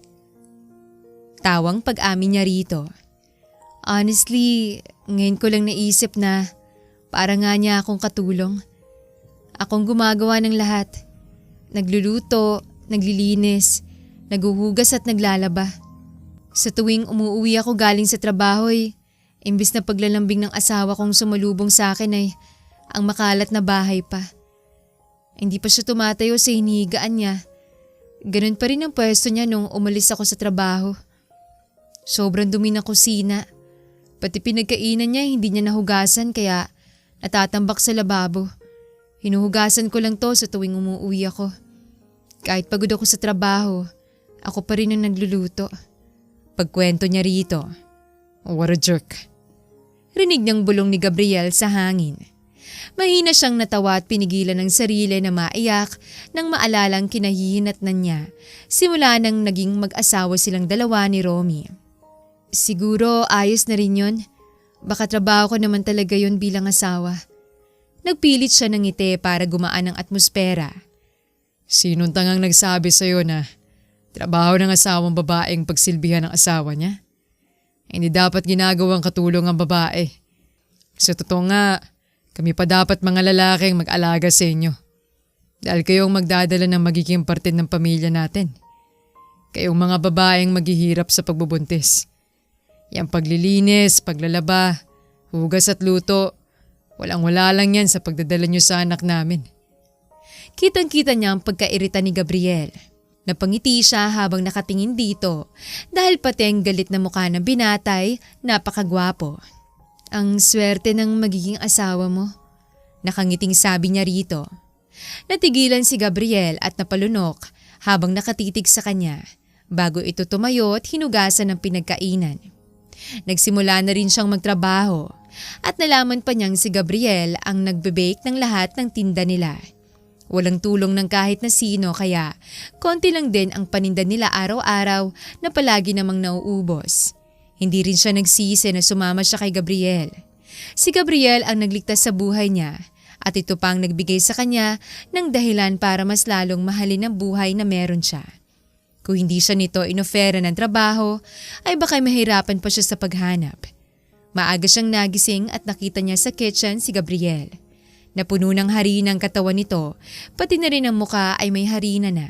Tawang pag-amin niya rito. Honestly, ngayon ko lang naisip na para nga niya akong katulong. Akong gumagawa ng lahat. Nagluluto, naglilinis, naguhugas at naglalaba. Sa tuwing umuwi ako galing sa trabaho imbis na paglalambing ng asawa kong sumalubong sa akin ay ang makalat na bahay pa. Hindi pa siya tumatayo sa hinihigaan niya. Ganun pa rin ang pwesto niya nung umalis ako sa trabaho. Sobrang dumi ng kusina. Pati pinagkainan niya hindi niya nahugasan kaya natatambak sa lababo. Hinuhugasan ko lang to sa tuwing umuwi ako. Kahit pagod ako sa trabaho, ako pa rin ang nagluluto. Pagkwento niya rito. What a jerk. Rinig ng bulong ni Gabriel sa hangin. Mahina siyang natawa at pinigilan ng sarili na maiyak nang maalalang kinahihinatnan niya simula nang naging mag-asawa silang dalawa ni Romy. Siguro ayos na rin yun. Baka trabaho ko naman talaga yun bilang asawa. Nagpilit siya ng ngiti para gumaan ang atmosfera. Sinong tangang nagsabi sa'yo na trabaho ng asawang babaeng pagsilbihan ng asawa niya? Hindi dapat ginagawang katulong ang babae. Sa totoo nga, kami pa dapat mga lalaking mag-alaga sa inyo. Dahil kayong magdadala ng magiging parte ng pamilya natin. Kayong mga babaeng maghihirap sa pagbubuntis. Yang paglilinis, paglalaba, hugas at luto, walang-wala lang yan sa pagdadala nyo sa anak namin. Kitang-kita niya ang pagkairita ni Gabriel. Napangiti siya habang nakatingin dito dahil pati ang galit na mukha ng binatay, napakagwapo. Ang swerte ng magiging asawa mo. Nakangiting sabi niya rito. Natigilan si Gabriel at napalunok habang nakatitig sa kanya bago ito tumayo at hinugasan ng pinagkainan. Nagsimula na rin siyang magtrabaho at nalaman pa niyang si Gabriel ang nagbe-bake ng lahat ng tinda nila. Walang tulong ng kahit na sino kaya konti lang din ang paninda nila araw-araw na palagi namang nauubos. Hindi rin siya nagsisi na sumama siya kay Gabriel. Si Gabriel ang nagligtas sa buhay niya at ito pa ang nagbigay sa kanya ng dahilan para mas lalong mahalin ang buhay na meron siya. Kung hindi siya nito inofera ng trabaho, ay baka mahirapan pa siya sa paghanap. Maaga siyang nagising at nakita niya sa kitchen si Gabriel. Napuno ng harina ang katawan nito, pati na rin ang muka ay may harina na.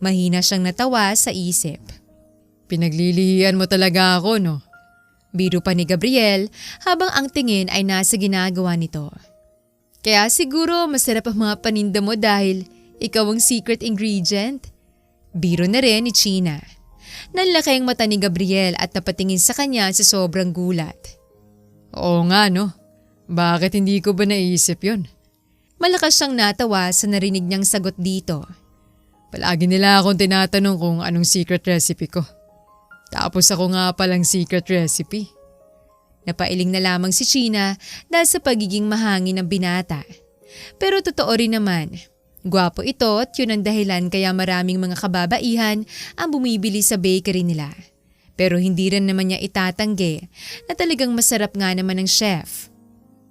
Mahina siyang natawa sa isip. Pinaglilihian mo talaga ako, no? Biro pa ni Gabriel habang ang tingin ay nasa ginagawa nito. Kaya siguro masarap ang mga paninda mo dahil ikaw ang secret ingredient. Biro na rin ni China. Nanlaki ang mata ni Gabriel at napatingin sa kanya sa sobrang gulat. Oo nga, no? Bakit hindi ko ba naisip yun? Malakas siyang natawa sa narinig niyang sagot dito. Palagi nila akong tinatanong kung anong secret recipe ko. Tapos ako nga palang secret recipe. Napailing na lamang si China dahil sa pagiging mahangin ng binata. Pero totoo rin naman, gwapo ito at yun ang dahilan kaya maraming mga kababaihan ang bumibili sa bakery nila. Pero hindi rin naman niya itatanggi na talagang masarap nga naman ng chef.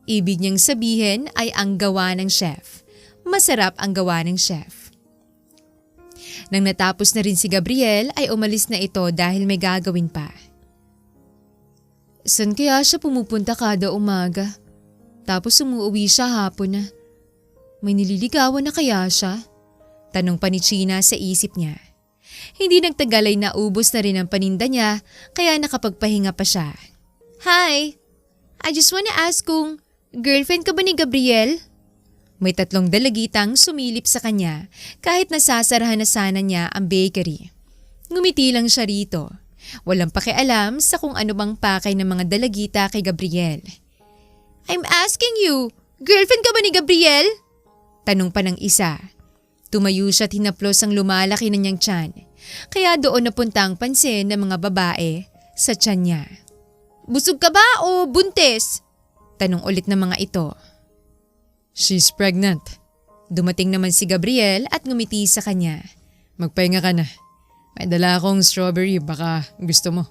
Ibig niyang sabihin ay ang gawa ng chef. Masarap ang gawa ng chef. Nang natapos na rin si Gabriel ay umalis na ito dahil may gagawin pa. San kaya siya pumupunta kada umaga? Tapos umuwi siya hapon na. May nililigawan na kaya siya? Tanong pa ni China sa isip niya. Hindi nagtagal ay naubos na rin ang paninda niya kaya nakapagpahinga pa siya. Hi! I just wanna ask kung girlfriend ka ba ni Gabriel? May 3 dalagitang sumilip sa kanya kahit nasasarahan na sana niya ang bakery. Ngumiti lang siya rito. Walang pakialam sa kung ano bang pakay ng mga dalagita kay Gabriel. I'm asking you, girlfriend ka ba ni Gabriel? Tanong pa ng isa. Tumayo siya at hinaplos ang lumalaki na niyang tiyan. Kaya doon napunta ang pansin ng mga babae sa tiyan niya. Busog ka ba o buntis? Tanong ulit ng mga ito. She's pregnant. Dumating naman si Gabriel at ngumiti sa kanya. Magpahinga ka na. May dala akong strawberry, baka gusto mo.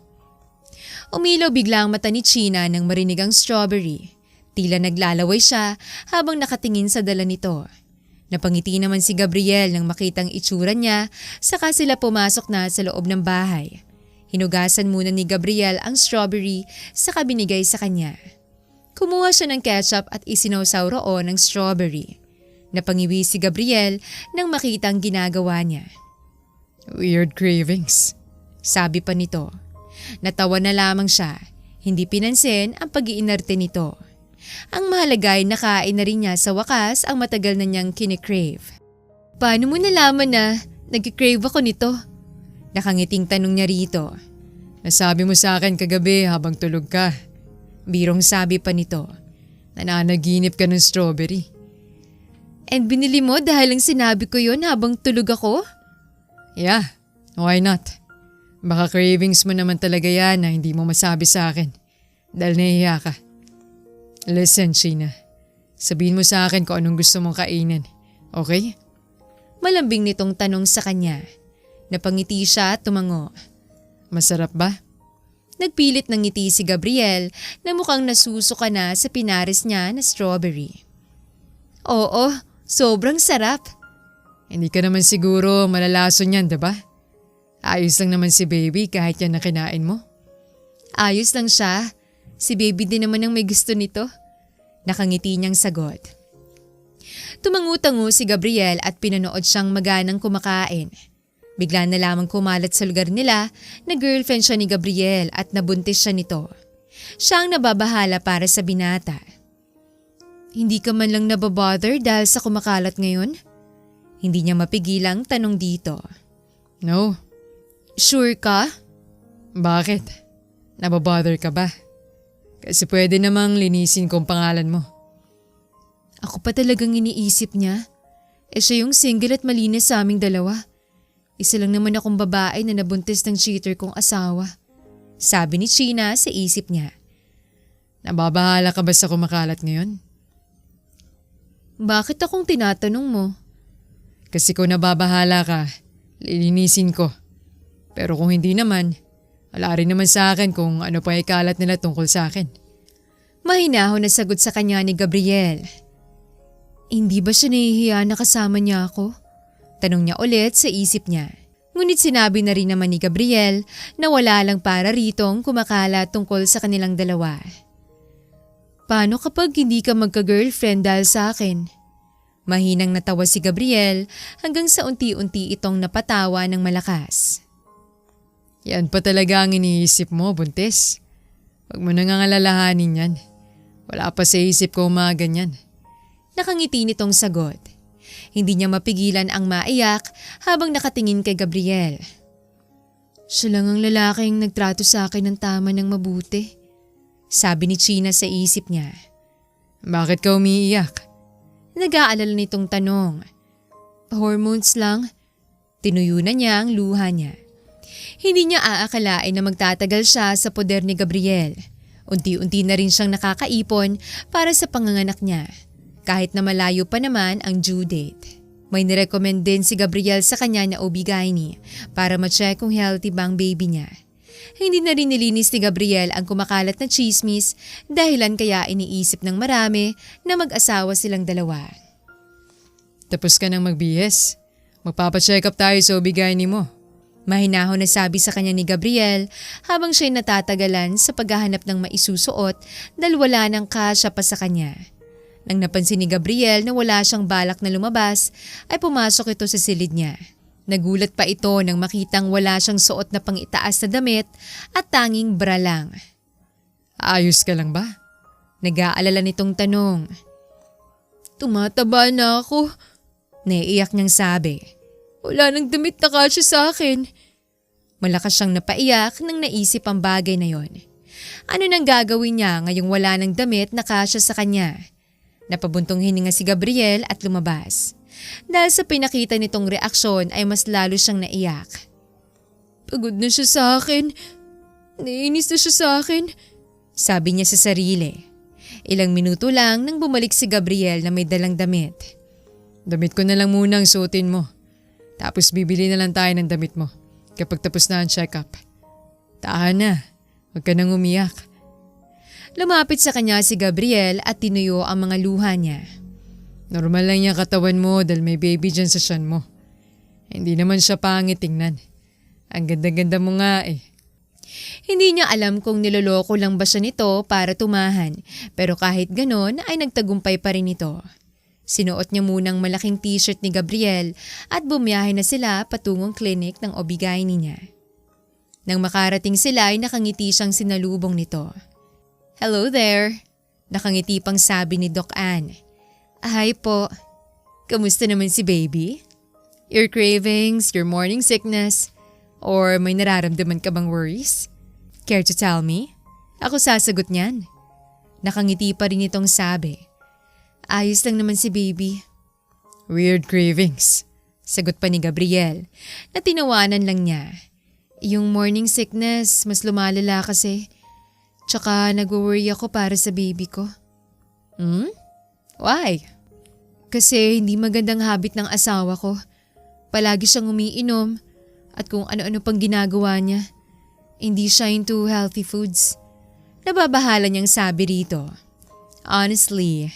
Umilaw bigla ang mata ni China nang marinig ang strawberry. Tila naglalaway siya habang nakatingin sa dala nito. Napangiti naman si Gabriel nang makitang itsura niya, saka sila pumasok na sa loob ng bahay. Hinugasan muna ni Gabriel ang strawberry saka binigay sa kanya. Kumuha siya ng ketchup at isinawsaw roon ng strawberry. Napangiwi si Gabriel nang makita ang ginagawa niya. Weird cravings, sabi pa nito. Natawa na lamang siya, hindi pinansin ang pag-iinarte nito. Ang mahalaga ay nakain na rin niya sa wakas ang matagal na niyang kinikrave. Paano mo nalaman na nag-crave ako nito? Nakangiting tanong niya rito. Nasabi mo sa akin kagabi habang tulog ka. Birong sabi pa nito. Nananaginip ka ng strawberry. And binili mo dahil lang sinabi ko yon habang tulog ako? Yeah, why not? Baka cravings mo naman talaga yan na hindi mo masabi sa akin dahil nahihiya ka. Listen, Sheena. Sabihin mo sa akin kung anong gusto mong kainin, okay? Malambing nitong tanong sa kanya. Napangiti siya at tumango. Masarap ba? Nagpilit ng ngiti si Gabriel na mukhang nasusuka na sa pinares niya na strawberry. Oo, sobrang sarap. Hindi ka naman siguro malalason yan, diba? Ayos lang naman si baby kahit yan na kinain mo. Ayos lang siya. Si baby din naman ang may gusto nito. Nakangiti niyang sagot. Tumangu-tango si Gabriel at pinanood siyang maganang kumakain. Bigla na lamang kumalat sa lugar nila na girlfriend siya ni Gabriel at nabuntis siya nito. Siya ang nababahala para sa binata. Hindi ka man lang nababother dahil sa kumakalat ngayon? Hindi niya mapigilang tanong dito. No. Sure ka? Bakit? Nababother ka ba? Kasi pwede namang linisin ko ang pangalan mo. Ako pa talagang iniisip niya. Siya yung single at malinis sa aming dalawa. Isa lang naman akong babae na nabuntis ng cheater kong asawa. Sabi ni Sheena sa isip niya. Nababahala ka ba sa kumakalat ngayon? Bakit akong tinatanong mo? Kasi kung nababahala ka, lilinisin ko. Pero kung hindi naman, wala rin naman sa akin kung ano pa ikalat nila tungkol sa akin. Mahinahon na sagot sa kanya ni Gabriel. Hindi ba siya nahihiya na kasama niya ako? Tanong niya ulit sa isip niya. Ngunit sinabi na rin naman ni Gabriel na wala lang para ritong kumakalat tungkol sa kanilang dalawa. Paano kapag hindi ka magka-girlfriend dahil sa akin? Mahinang natawa si Gabriel hanggang sa unti-unti itong napatawa ng malakas. Yan pa talaga ang iniisip mo, buntis. Huwag mo nang alalahanin yan. Wala pa sa isip ko mga ganyan. Nakangiti nitong sagot. Hindi niya mapigilan ang maiyak habang nakatingin kay Gabriel. Siya lang ang lalaking nagtrato sa akin ng tama ng mabuti. Sabi ni Sheena sa isip niya. Bakit ka umiiyak? Nag-aalala nitong tanong. Hormones lang. Tinuyo na niya ang luha niya. Hindi niya aakalain na magtatagal siya sa poder ni Gabriel. Unti-unti na rin siyang nakakaipon para sa panganganak niya. Kahit na malayo pa naman ang due date. May nirecommend din si Gabriel sa kanya na OB-GYN para ma-check kung healthy ba ang baby niya. Hindi na rin nilinis ni Gabriel ang kumakalat na chismis dahilan kaya iniisip ng marami na mag-asawa silang dalawa. Tapos ka nang magbihis. Magpapacheck up tayo sa OB-GYN mo. Mahinahon na sabi sa kanya ni Gabriel habang siya'y natatagalan sa paghahanap ng maisusuot dahil wala nang kasya pa sa kanya. Nang napansin ni Gabriel na wala siyang balak na lumabas ay pumasok ito sa silid niya. Nagulat pa ito nang makitang wala siyang suot na pang-itaas na damit at tanging bra lang. Ayos ka lang ba? Nag-aalala nitong tanong. Tumataba na ako. Naiiyak niyang sabi. Wala nang damit na kasya sa akin. Malakas siyang napaiyak nang naisip ang bagay na yon. Ano nang gagawin niya ngayong wala nang damit na kasya sa kanya? Napabuntong hininga si Gabriel at lumabas. Dahil sa pinakita nitong reaksyon ay mas lalo siyang naiyak. Pagod na siya sa akin. Naiinis na siya sa akin. Sabi niya sa sarili. Ilang minuto lang nang bumalik si Gabriel na may dalang damit. Damit ko na lang muna ang suotin mo. Tapos bibili na lang tayo ng damit mo kapag tapos na ang check-up. Tahan na, huwag ka nang umiyak. Lumapit sa kanya si Gabriel at tinuyo ang mga luha niya. Normal lang yung katawan mo dahil may baby dyan sa tiyan mo. Hindi naman siya pangit tingnan. Ang ganda-ganda mo nga eh. Hindi niya alam kung niloloko lang ba siya nito para tumahan pero kahit ganon ay nagtagumpay pa rin ito. Sinuot niya munang malaking t-shirt ni Gabriel at bumiyahe na sila patungong clinic ng OB-GYN niya. Nang makarating sila ay nakangiti siyang sinalubong nito. Hello there! Nakangiti pang sabi ni Doc Ann. Hi po. Kamusta naman si baby? Your cravings, your morning sickness, or may nararamdaman ka bang worries? Care to tell me? Ako sasagot niyan. Nakangiti pa rin itong sabi. Ayos lang naman si baby. Weird cravings. Sagot pa ni Gabriel na tinawanan lang niya. Yung morning sickness mas lumalala kasi. Tsaka nag-worry ako para sa baby ko. Why? Kasi hindi magandang habit ng asawa ko. Palagi siyang umiinom at kung ano-ano pang ginagawa niya. Hindi siya into healthy foods. Nababahala niyang sabi rito. Honestly,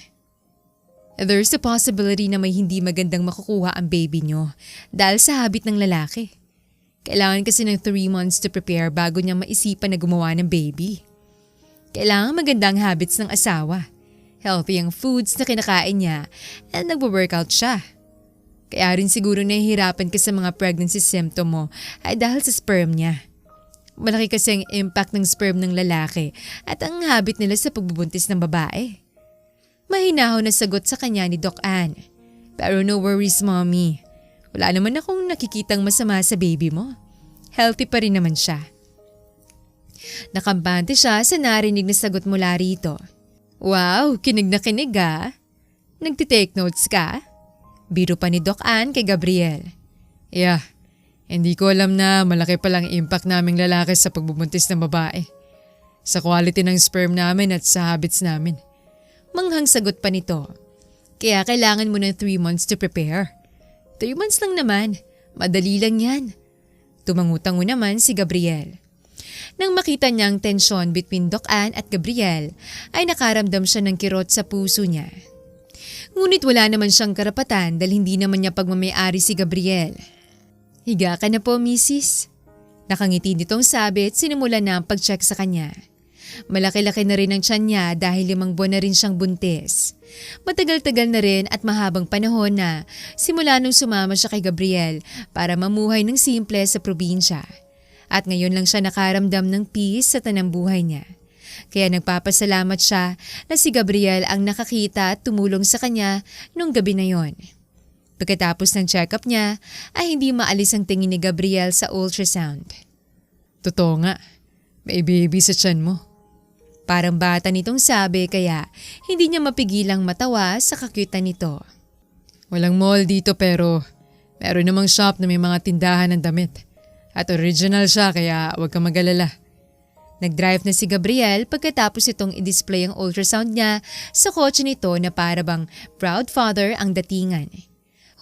there's a possibility na may hindi magandang makukuha ang baby niyo dahil sa habit ng lalaki. Kailangan kasi ng 3 months to prepare bago niya maisipan na gumawa ng baby. Kailangan magandang habits ng asawa. Healthy ang foods na kinakain niya at nagwo-workout siya. Kaya rin siguro nahihirapan ka sa mga pregnancy symptom mo ay dahil sa sperm niya. Malaki kasi ang impact ng sperm ng lalaki at ang habit nila sa pagbubuntis ng babae. Mahinahon na sagot sa kanya ni Doc Ann. Pero no worries, mommy. Wala naman akong nakikitang masama sa baby mo. Healthy pa rin naman siya. Nakampante siya sa narinig na sagot mula rito. Wow, kinig na kinig ah. Nagtitake notes ka? Biro pa ni Doc Ann kay Gabriel. Yeah, hindi ko alam na malaki palang impact naming lalaki sa pagbubuntis ng babae. Sa quality ng sperm namin at sa habits namin. Manghang sagot pa nito. Kaya kailangan mo ng 3 months to prepare. 3 months lang naman. Madali lang yan. Tumangutango naman si Gabriel. Nang makita niyang tensyon between Doc Ann at Gabriel, ay nakaramdam siya ng kirot sa puso niya. Ngunit wala naman siyang karapatan dahil hindi naman niya pagmamayari si Gabriel. Higa ka na po, Mrs. Nakangiti nitong sabi at sinimula na ang pag-check sa kanya. Malaki-laki na rin ang tiyan niya dahil 5 buwan na rin siyang buntis. Matagal-tagal na rin at mahabang panahon na simula nung sumama siya kay Gabriel para mamuhay ng simple sa probinsya. At ngayon lang siya nakaramdam ng peace sa tanang buhay niya. Kaya nagpapasalamat siya na si Gabriel ang nakakita at tumulong sa kanya nung gabi na yon. Pagkatapos ng check-up niya ay hindi maalis ang tingin ni Gabriel sa ultrasound. Totoo nga, may baby sa tiyan mo. Parang bata nitong sabi kaya hindi niya mapigilang matawa sa kakyutan nito. Walang mall dito pero meron namang shop na may mga tindahan ng damit. At original siya kaya huwag kang mag-alala. Nag-drive na si Gabriel pagkatapos itong i-display ang ultrasound niya sa kotse nito na para bang proud father ang datingan.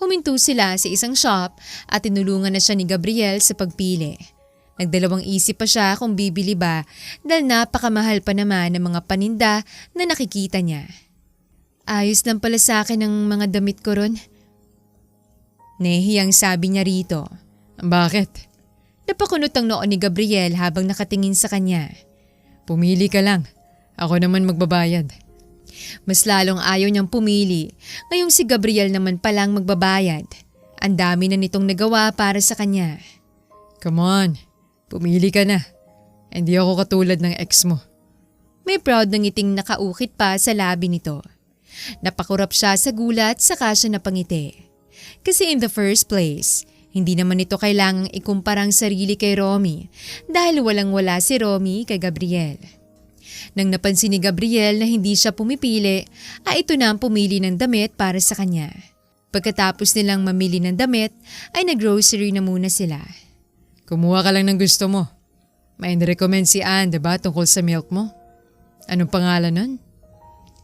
Huminto sila sa isang shop at tinulungan na siya ni Gabriel sa pagpili. Nagdalawang isip pa siya kung bibili ba dahil napakamahal pa naman ng mga paninda na nakikita niya. Ayos lang pala sa akin ang mga damit ko ron. Nehiyang sabi niya rito. Bakit? Napakunot ang noo ni Gabriel habang nakatingin sa kanya. Pumili ka lang. Ako naman magbabayad. Mas lalong ayaw niyang pumili. Ngayong si Gabriel naman palang magbabayad. Ang dami na nitong nagawa para sa kanya. Come on, pumili ka na. Hindi ako katulad ng ex mo. May proud na ngiting nakaukit pa sa labi nito. Napakurap siya sa gulat saka siya napangiti. Kasi in the first place, hindi naman ito kailangang ikumpara ang sarili kay Romy dahil walang-wala si Romy kay Gabriel. Nang napansin ni Gabriel na hindi siya pumipili, ay ito na ang pumili ng damit para sa kanya. Pagkatapos nilang mamili ng damit, ay nag-grocery na muna sila. Kumuha ka lang ng gusto mo. May nirecommend si Ann, diba, tungkol sa milk mo? Anong pangalan nun?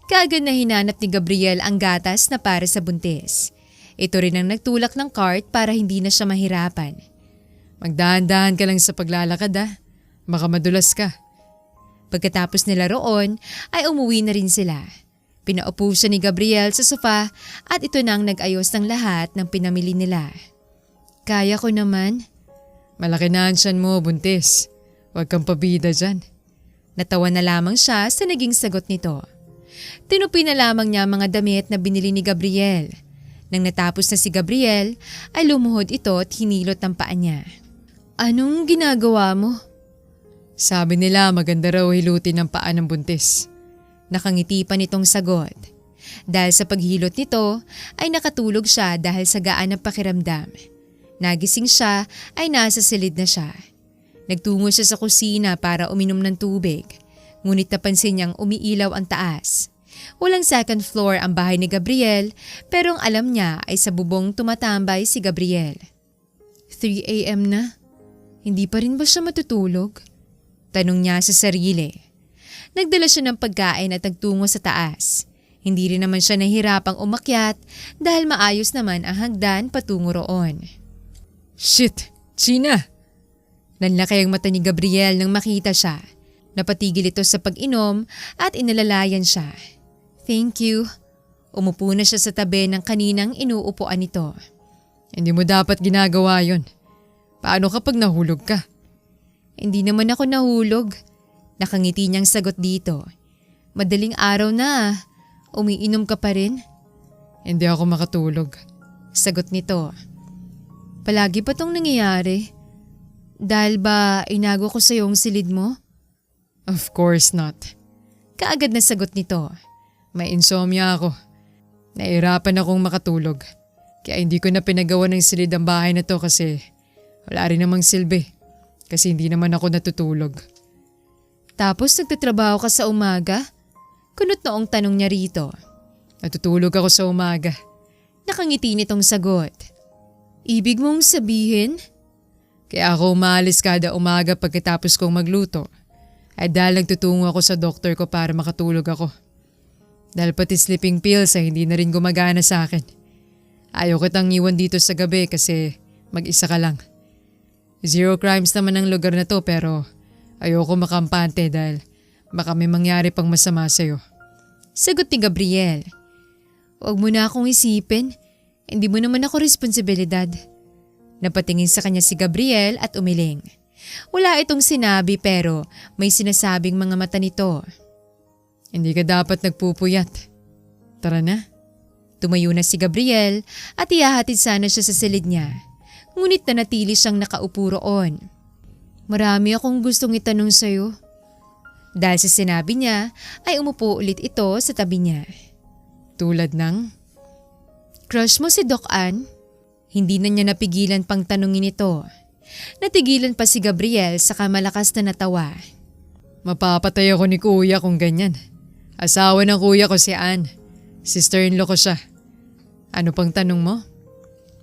Kaagad na hinanap ni Gabriel ang gatas na para sa buntis. Ito rin ang nagtulak ng cart para hindi na siya mahirapan. Magdahan-dahan ka lang sa paglalakad Baka madulas ka. Pagkatapos nila roon ay umuwi na rin sila. Pinaupo siya ni Gabriel sa sofa at ito na ang nag-ayos ng lahat ng pinamili nila. Kaya ko naman. Malaki na ang tiyan mo, buntis. Huwag kang pabida dyan. Natawa na lamang siya sa naging sagot nito. Tinupi na lamang niya ang mga damit na binili ni Gabriel. Nang natapos na si Gabriel, ay lumuhod ito at hinilot ang paa niya. Anong ginagawa mo? Sabi nila maganda raw hilutin ang paa ng buntis. Nakangiti pa nitong sagot. Dahil sa paghilot nito, ay nakatulog siya dahil sa gaan ng pakiramdam. Nagising siya ay nasa silid na siya. Nagtungo siya sa kusina para uminom ng tubig. Ngunit napansin niyang umiilaw ang taas. Walang second floor ang bahay ni Gabriel pero ang alam niya ay sa bubong tumatambay si Gabriel. 3 a.m. na? Hindi pa rin ba siya matutulog? Tanong niya sa sarili. Nagdala siya ng pagkain at nagtungo sa taas. Hindi rin naman siya nahirapang umakyat dahil maayos naman ang hagdan patungo roon. Shit! Gina! Nanlaki ang mata ni Gabriel nang makita siya. Napatigil ito sa pag-inom at inalalayan siya. Thank you. Umupo na siya sa tabi ng kaninang inuupuan nito. Hindi mo dapat ginagawa yon. Paano kapag nahulog ka? Hindi naman ako nahulog. Nakangiti niyang sagot dito. Madaling araw na. Umiinom ka pa rin? Hindi ako makatulog. Sagot nito. Palagi pa tong nangyayari? Dahil ba inago ko sa yung silid mo? Of course not. Kaagad na sagot nito. May insomnia ako. Nahirapan akong makatulog. Kaya hindi ko na pinagawa ng silid ang bahay na to kasi wala rin namang silbi. Kasi hindi naman ako natutulog. Tapos nagtatrabaho ka sa umaga? Kunot noong tanong niya rito. Natutulog ako sa umaga. Nakangiti nitong sagot. Ibig mong sabihin? Kaya ako umaalis kada umaga pagkatapos kong magluto. Ay dahil nagtutungo ako sa doktor ko para makatulog ako. Dahil pati sleeping pills ay hindi na rin gumagana sa akin. Ayaw kitang iwan dito sa gabi kasi mag-isa ka lang. Zero crimes naman ang lugar na to pero ayoko makampante dahil baka may mangyari pang masama sa'yo. Sagot ni Gabriel. Huwag mo na akong isipin. Hindi mo naman ako responsibilidad. Napatingin sa kanya si Gabriel at umiling. Wala itong sinabi pero may sinasabing mga mata nito. Hindi ka dapat nagpupuyat. Tara na. Tumayo na si Gabriel at ihahatid sana siya sa silid niya. Ngunit nanatili siyang nakaupo roon. Marami akong gustong itanong sa'yo. Dahil sa sinabi niya ay umupo ulit ito sa tabi niya. Tulad ng? Crush mo si Doc Ann? Hindi na niya napigilan pang tanungin ito. Natigilan pa si Gabriel saka malakas na natawa. Mapapatay ako ni kuya kung ganyan. Asawa ng kuya ko si Ann. Sister-in-law ko siya. Ano pang tanong mo?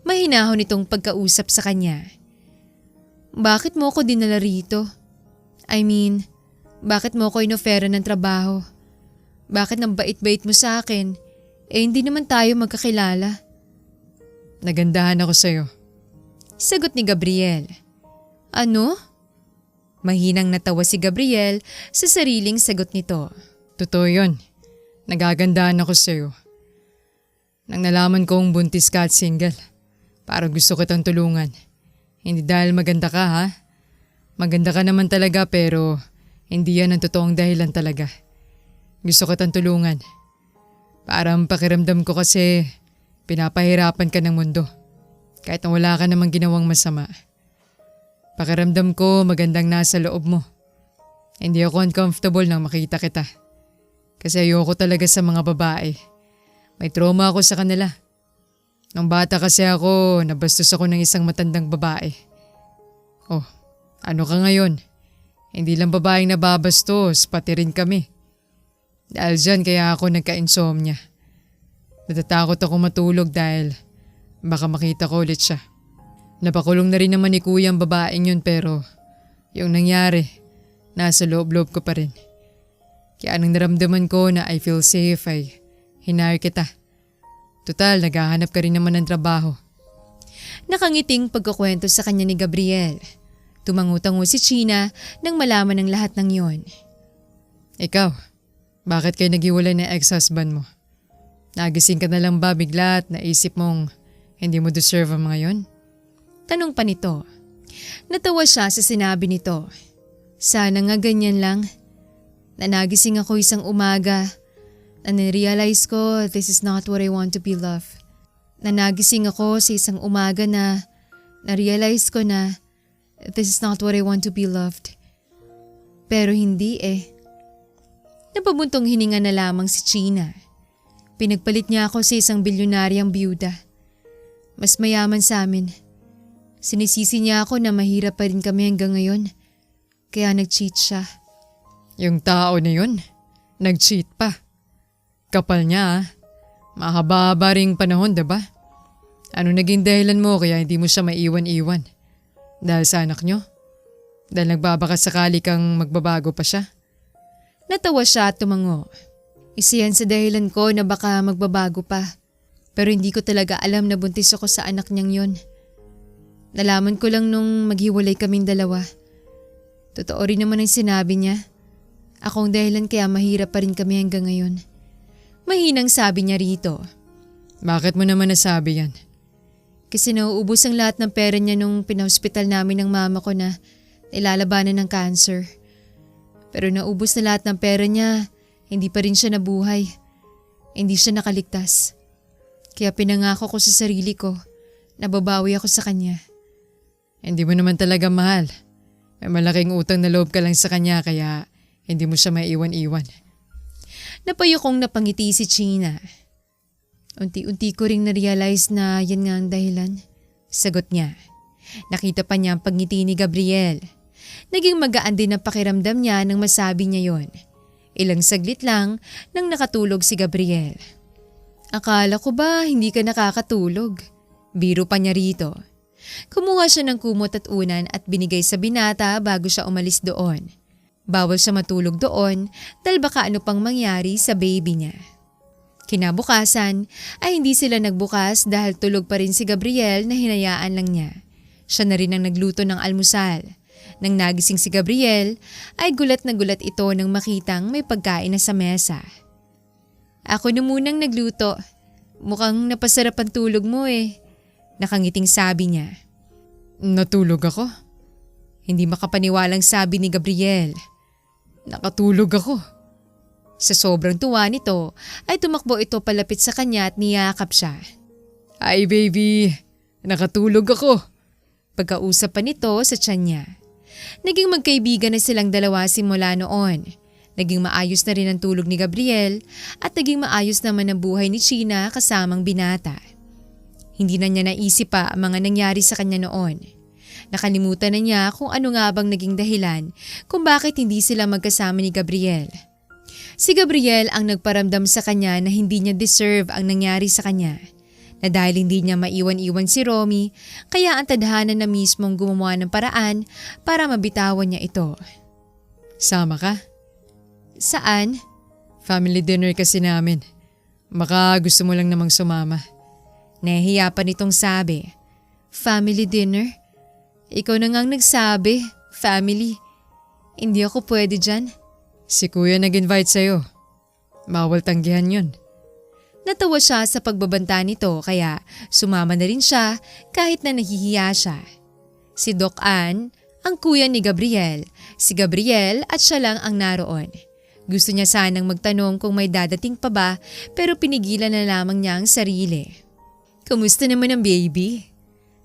Mahinahon itong pagkausap sa kanya. Bakit mo ako dinala rito? I mean, bakit mo ako inofera ng trabaho? Bakit nang bait-bait mo sa akin? Hindi naman tayo magkakilala. Nagandahan ako sa'yo. Sagot ni Gabriel. Ano? Mahinang natawa si Gabriel sa sariling sagot nito. Totoo yun. Nagagandahan ako sa'yo. Nang nalaman kong buntis ka at single, parang gusto kitang tulungan. Hindi dahil maganda ka ha. Maganda ka naman talaga pero hindi yan ang totoong dahilan talaga. Gusto kitang tulungan. Parang pakiramdam ko kasi pinapahirapan ka ng mundo. Kahit na wala ka namang ginawang masama. Pakiramdam ko magandang nasa loob mo. Hindi ako uncomfortable nang makita kita. Kasi ayoko talaga sa mga babae. May trauma ako sa kanila. Nung bata kasi ako, nabastos ako ng isang matandang babae. Oh, ano ka ngayon? Hindi lang babaeng nababastos, pati rin kami. Dahil dyan kaya ako nagka-insomnia. Natatakot ako matulog dahil baka makita ko ulit siya. Napakulong na rin naman ni kuya ang babaeng yun pero yung nangyari, nasa loob-loob ko pa rin. Kaya anong naramdaman ko na I feel safe ay hinire kita. Total, naghahanap ka rin naman ng trabaho. Nakangiting pagkukwento sa kanya ni Gabriel. Tumangutango si China nang malaman ng lahat ng yon. Ikaw, bakit kayo naghiwalay ng ex-husband mo? Nagising ka na lang ba bigla at naisip mong hindi mo deserve ang mga yon? Tanong pa nito. Natawa siya sa sinabi nito. Sana nga ganyan lang. Nagising ako isang umaga. Na-realize ko this is not what I want to be loved. Nagising ako sa isang umaga na na-realize ko na this is not what I want to be loved. Pero hindi eh. Napabuntong hininga na lamang si China. Pinagpalit niya ako sa isang bilyonaryang byuda. Mas mayaman sa amin. Sinisisi niya ako na mahirap pa rin kami hanggang ngayon. Kaya nag-cheat siya. Yung tao na yun, nag-cheat pa. Kapal niya ah. Mahaba-haba ring panahon, diba? Ano naging dahilan mo kaya hindi mo siya maiwan-iwan? Dahil sa anak nyo? Dahil nagbabaka sakali kang magbabago pa siya? Natawa siya at tumango. Isa yan sa dahilan ko na baka magbabago pa. Pero hindi ko talaga alam na buntis ako sa anak niyang yon. Nalaman ko lang nung maghiwalay kaming dalawa. Totoo rin naman ang sinabi niya. Akong dahilan kaya mahirap pa rin kami hanggang ngayon. Mahinang sabi niya rito. Bakit mo naman nasabi yan? Kasi nauubos ang lahat ng pera niya nung pinahospital namin ng mama ko na ilalabanan ng cancer. Pero naubos na lahat ng pera niya, hindi pa rin siya nabuhay. Hindi siya nakaligtas. Kaya pinangako ko sa sarili ko na babawi ako sa kanya. Hindi mo naman talaga mahal. May malaking utang na loob ka lang sa kanya kaya hindi mo siya maiwan-iwan. Napayokong napangiti si China. Unti-unti ko ring na-realize na yan nga ang dahilan. Sagot niya. Nakita pa niya ang pagngiti ni Gabriel. Naging magaan din ang pakiramdam niya nang masabi niya yon. Ilang saglit lang nang nakatulog si Gabriel. Akala ko ba hindi ka nakakatulog? Biro pa niya rito. Kumuha siya ng kumot at unan at binigay sa binata bago siya umalis doon. Bawal siya matulog doon dahil baka ano pang mangyari sa baby niya. Kinabukasan ay hindi sila nagbukas dahil tulog pa rin si Gabriel na hinayaan lang niya. Siya na rin ang nagluto ng almusal. Nang nagising si Gabriel ay gulat na gulat ito nang makitang may pagkain na sa mesa. Ako na munang nagluto. Mukhang napasarap ang tulog mo eh. Nakangiting sabi niya. Natulog ako? Hindi makapaniwalang sabi ni Gabriel. Nakatulog ako. Sa sobrang tuwa nito ay tumakbo ito palapit sa kanya at niyakap siya. Ay baby, nakatulog ako. Pagkausap pa nito sa tiyan niya. Naging magkaibigan na silang dalawa simula noon. Naging maayos na rin ang tulog ni Gabriel at naging maayos naman ang buhay ni China kasamang binata. Hindi na niya naisip pa ang mga nangyari sa kanya noon. Nakalimutan na niya kung ano nga bang naging dahilan kung bakit hindi sila magkasama ni Gabriel. Si Gabriel ang nagparamdam sa kanya na hindi niya deserve ang nangyari sa kanya. Na dahil hindi niya maiwan-iwan si Romy, kaya ang tadhana na mismong gumawa ng paraan para mabitawan niya ito. Sama ka? Saan? Family dinner kasi namin. Baka gusto mo lang namang sumama. Nahihiya pa nitong sabi. Family dinner? Ikaw na ngang nagsabi, family. Hindi ako pwede dyan. Si kuya nag-invite sa'yo. Bawal tanggihan yun. Natawa siya sa pagbabanta nito kaya sumama na rin siya kahit na nahihiya siya. Si Doc Ann, ang kuya ni Gabriel, si Gabriel at siya lang ang naroon. Gusto niya sanang magtanong kung may dadating pa ba pero pinigilan na lamang niya ang sarili. Kumusta naman ang baby?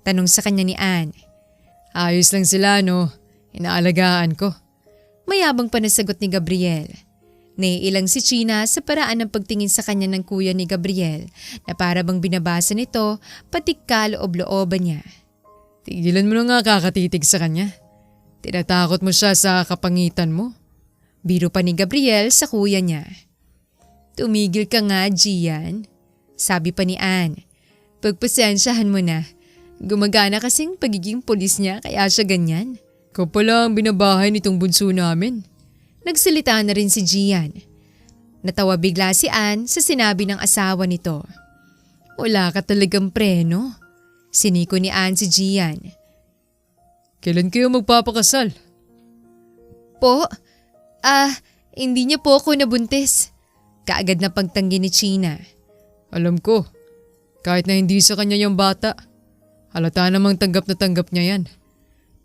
Tanong sa kanya ni Ann. Ayos lang sila no, inaalagaan ko. Mayabang pa nasagot ni Gabriel. Naiilang si China sa paraan ng pagtingin sa kanya ng kuya ni Gabriel na para bang binabasa nito pati kaloob-looban niya. Tigilan mo na nga kakatitig sa kanya. Tinatakot mo siya sa kapangitan mo. Biro pa ni Gabriel sa kuya niya. Tumigil ka nga, Gian. Sabi pa ni Ann. Pagpasensyahan mo na. Gumagana kasing pagiging pulis niya kaya siya ganyan. Ikaw pala ang binabahay nitong bunso namin. Nagsalita na rin si Gian. Natawa bigla si Ann sa sinabi ng asawa nito. Wala ka talagang preno. Siniko ni Ann si Gian. Kailan kayo magpapakasal? Po? Hindi niya po ako nabuntis. Kaagad na pagtanggi ni China. Alam ko. Kahit na hindi sa kanya yung bata. Halata namang tanggap na tanggap niya yan.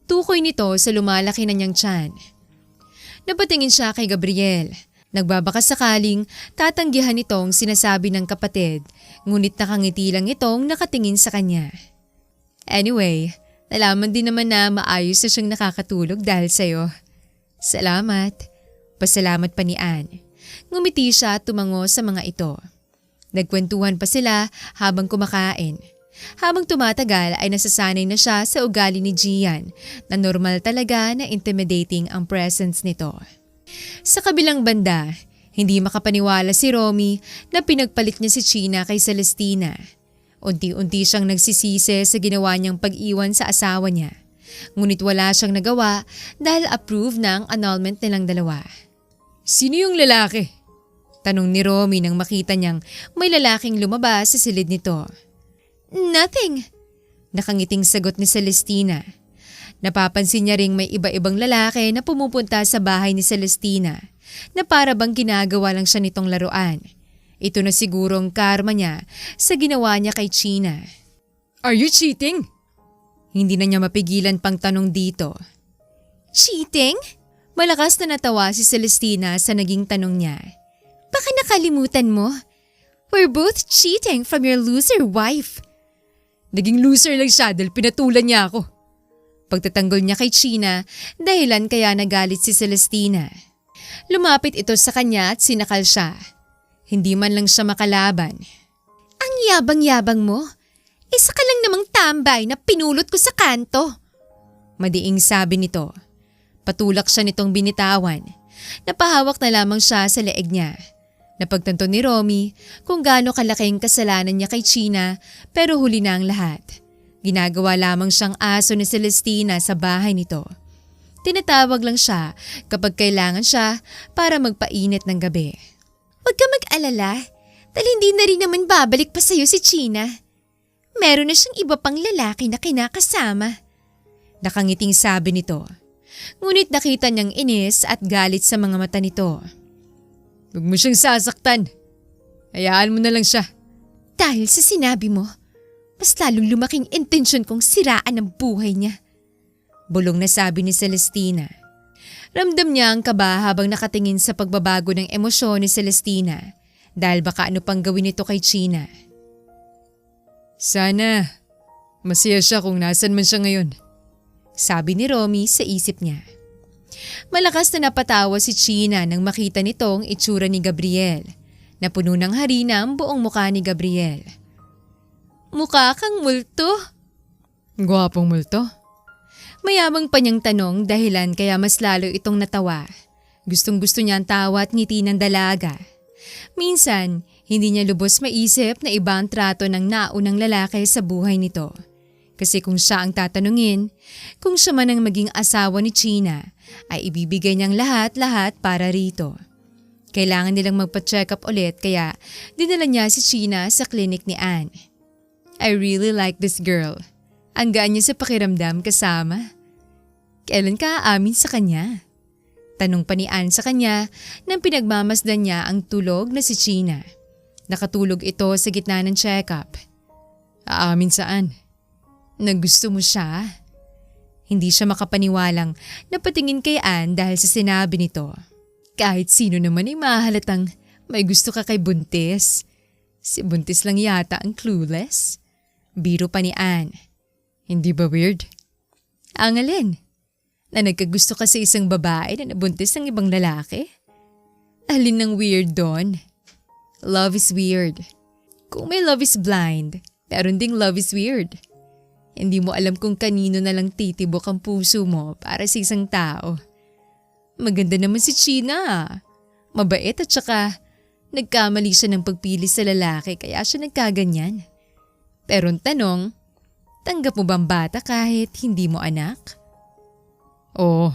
Tukoy nito sa lumalaki na niyang tiyan. Napatingin siya kay Gabriel. Nagbabaka sakaling tatanggihan nitong sinasabi ng kapatid, ngunit nakangiti lang itong nakatingin sa kanya. Anyway, nalaman din naman na maayos na siyang nakakatulog dahil sa'yo. Salamat. Pasalamat pa ni Ann. Ngumiti siya at tumango sa mga ito. Nagkwentuhan pa sila habang kumakain. Habang tumatagal ay nasasanay na siya sa ugali ni Gian na normal talaga na intimidating ang presence nito. Sa kabilang banda, hindi makapaniwala si Romy na pinagpalit niya si China kay Celestina. Unti-unti siyang nagsisisi sa ginawa niyang pag-iwan sa asawa niya. Ngunit wala siyang nagawa dahil approve na ang annulment nilang dalawa. Sino yung lalaki? Tanong ni Romy nang makita niyang may lalaking lumabas sa silid nito. Nothing. Nakangiting sagot ni Celestina. Napapansin niya ring may iba-ibang lalaki na pumupunta sa bahay ni Celestina na para bang ginagawa lang siya nitong laruan. Ito na sigurong karma niya sa ginawa niya kay China. Are you cheating? Hindi na niya mapigilan pang tanong dito. Cheating? Malakas na natawa si Celestina sa naging tanong niya. Baka nakalimutan mo? We're both cheating from your loser wife. Naging loser lang siya dahil pinatulan niya ako. Pagtatanggol niya kay China, dahilan kaya nagalit si Celestina. Lumapit ito sa kanya at sinakal siya. Hindi man lang siya makalaban. Ang yabang-yabang mo. Isa ka lang namang tambay na pinulot ko sa kanto. Madiing sabi nito. Patulak siya nitong binitawan. Napahawak na lamang siya sa leeg niya. Napagtanto ni Romy kung gaano kalaking kasalanan niya kay China pero huli na ang lahat. Ginagawa lamang siyang aso ni Celestina sa bahay nito. Tinatawag lang siya kapag kailangan siya para magpainit ng gabi. Huwag ka mag-alala dahil hindi na rin naman babalik pa sa'yo si China. Meron na siyang iba pang lalaki na kinakasama. Nakangiting sabi nito. Ngunit nakita niyang inis at galit sa mga mata nito. Huwag mo siyang sasaktan. Hayaan mo na lang siya. Dahil sa sinabi mo, mas lalong lumaking intensyon kong siraan ang buhay niya. Bulong na sabi ni Celestina. Ramdam niya ang kaba habang nakatingin sa pagbabago ng emosyon ni Celestina dahil baka ano pang gawin nito kay China. Sana masaya siya kung nasan man siya ngayon. Sabi ni Romy sa isip niya. Malakas na napatawa si China nang makita nitong itsura ni Gabriel na puno ng harina ang buong mukha ni Gabriel. Mukha kang multo. Gwapong multo. Mayamang pa niyang tanong dahilan kaya mas lalo itong natawa. Gustong-gusto niya ang tawa at ngiti ng dalaga. Minsan, hindi niya lubos maisip na iba ang trato ng naunang lalaki sa buhay nito. Kasi kung siya ang tatanungin, kung siya man ang maging asawa ni China, ay ibibigay niyang lahat-lahat para rito. Kailangan nilang magpa-check up ulit kaya dinala niya si China sa klinik ni Anne. I really like this girl. Ang gaan niya sa pakiramdam kasama. Kailan ka aamin sa kanya? Tanong pa ni Anne sa kanya nang pinagmamasdan niya ang tulog na si China. Nakatulog ito sa gitna ng check-up. Aamin saan? Na gusto mo siya? Hindi siya makapaniwalang napatingin kay Anne dahil sa sinabi nito. Kahit sino naman ay mahalatang may gusto ka kay Buntis. Si Buntis lang yata ang clueless. Biro pa ni Anne. Hindi ba weird? Ang alin? Na nagkagusto ka sa isang babae na nabuntis ng ibang lalaki? Alin ang weird doon? Love is weird. Kung may love is blind, meron ding love is weird. Hindi mo alam kung kanino na lang titibok ang puso mo para sa isang tao. Maganda naman si China. Mabait at saka nagkamali siya ng pagpili sa lalaki kaya siya nagkaganyan. Pero ang tanong, tanggap mo bang bata kahit hindi mo anak? Oo.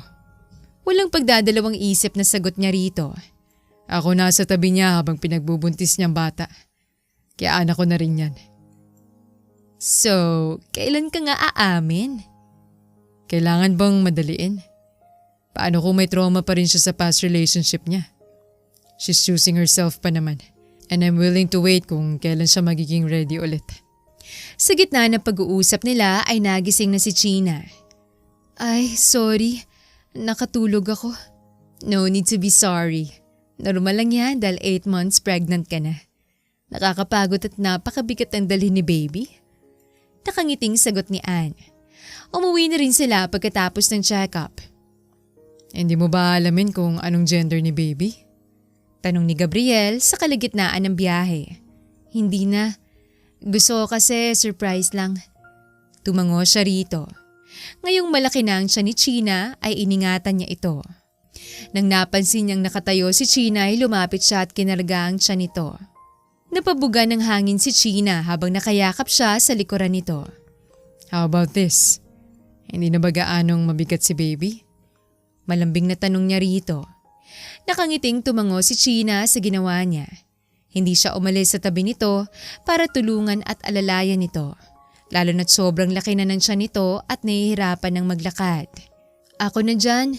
Walang pagdadalawang isip na sagot niya rito. Ako nasa tabi niya habang pinagbubuntis niyang bata. Kaya anak ko na rin yan. So, kailan ka nga aamin? Kailangan bang madaliin? Paano kung may trauma pa rin siya sa past relationship niya? She's choosing herself pa naman. And I'm willing to wait kung kailan siya magiging ready ulit. Sa gitna ng pag-uusap nila ay nagising na si China. Ay, sorry. Nakatulog ako. No need to be sorry. Normal lang yan dahil 8 months pregnant ka na. Nakakapagod at napakabigat ang dalhin ni baby. Nakangiting sagot ni Anne. Umuwi na rin sila pagkatapos ng check-up. Hindi mo ba alamin kung anong gender ni baby? Tanong ni Gabriel sa kalagitnaan ng biyahe. Hindi na. Gusto ko kasi surprise lang. Tumango siya rito. Ngayong malaki na ang siya ni China ay iningatan niya ito. Nang napansin niyang nakatayo si China ay lumapit siya at kinarga ang siya nito. Napabuga ng hangin si China habang nakayakap siya sa likuran nito. How about this? Hindi na ba gaanong mabigat si baby? Malambing na tanong niya rito. Nakangiting tumango si China sa ginawa niya. Hindi siya umalis sa tabi nito para tulungan at alalayan ito. lalo na't sobrang laki na ng tiyan nito at nahihirapan ng maglakad. Ako na dyan.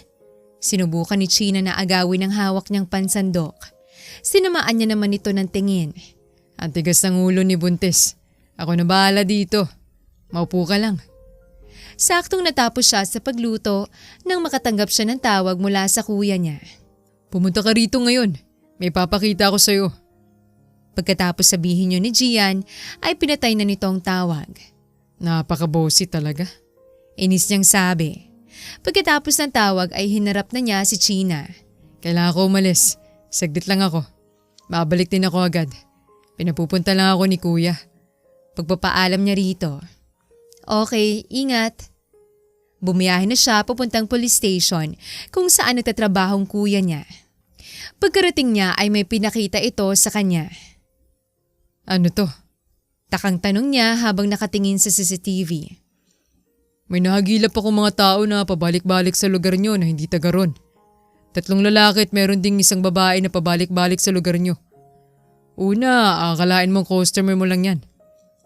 Sinubukan ni China na agawin ang hawak niyang pansandok. Sinamaan niya naman ito ng tingin. Ang tigas ng ulo ni Buntis. Ako na bahala dito. Maupo ka lang. Saktong natapos siya sa pagluto nang makatanggap siya ng tawag mula sa kuya niya. Pumunta ka rito ngayon. May papakita ako sa'yo. Pagkatapos sabihin niyo ni Gian ay pinatay na nito ang tawag. Napaka-bossy talaga. Inis niyang sabi. Pagkatapos ng tawag ay hinarap na niya si China. Kailangan ko umalis. Saglit lang ako. Babalik din ako agad. Pinapupunta lang ako ni kuya. Pagpapaalam niya rito. Okay, ingat. Bumiyahe na siya papuntang police station kung saan nagtatrabahong kuya niya. Pagkarating niya ay may pinakita ito sa kanya. Ano to? Takang tanong niya habang nakatingin sa CCTV. May nahagilap ako mga tao na pabalik-balik sa lugar nyo na hindi taga ron. 3 lalaki at meron ding isang babae na pabalik-balik sa lugar nyo. Una, akalain mong customer mo lang yan.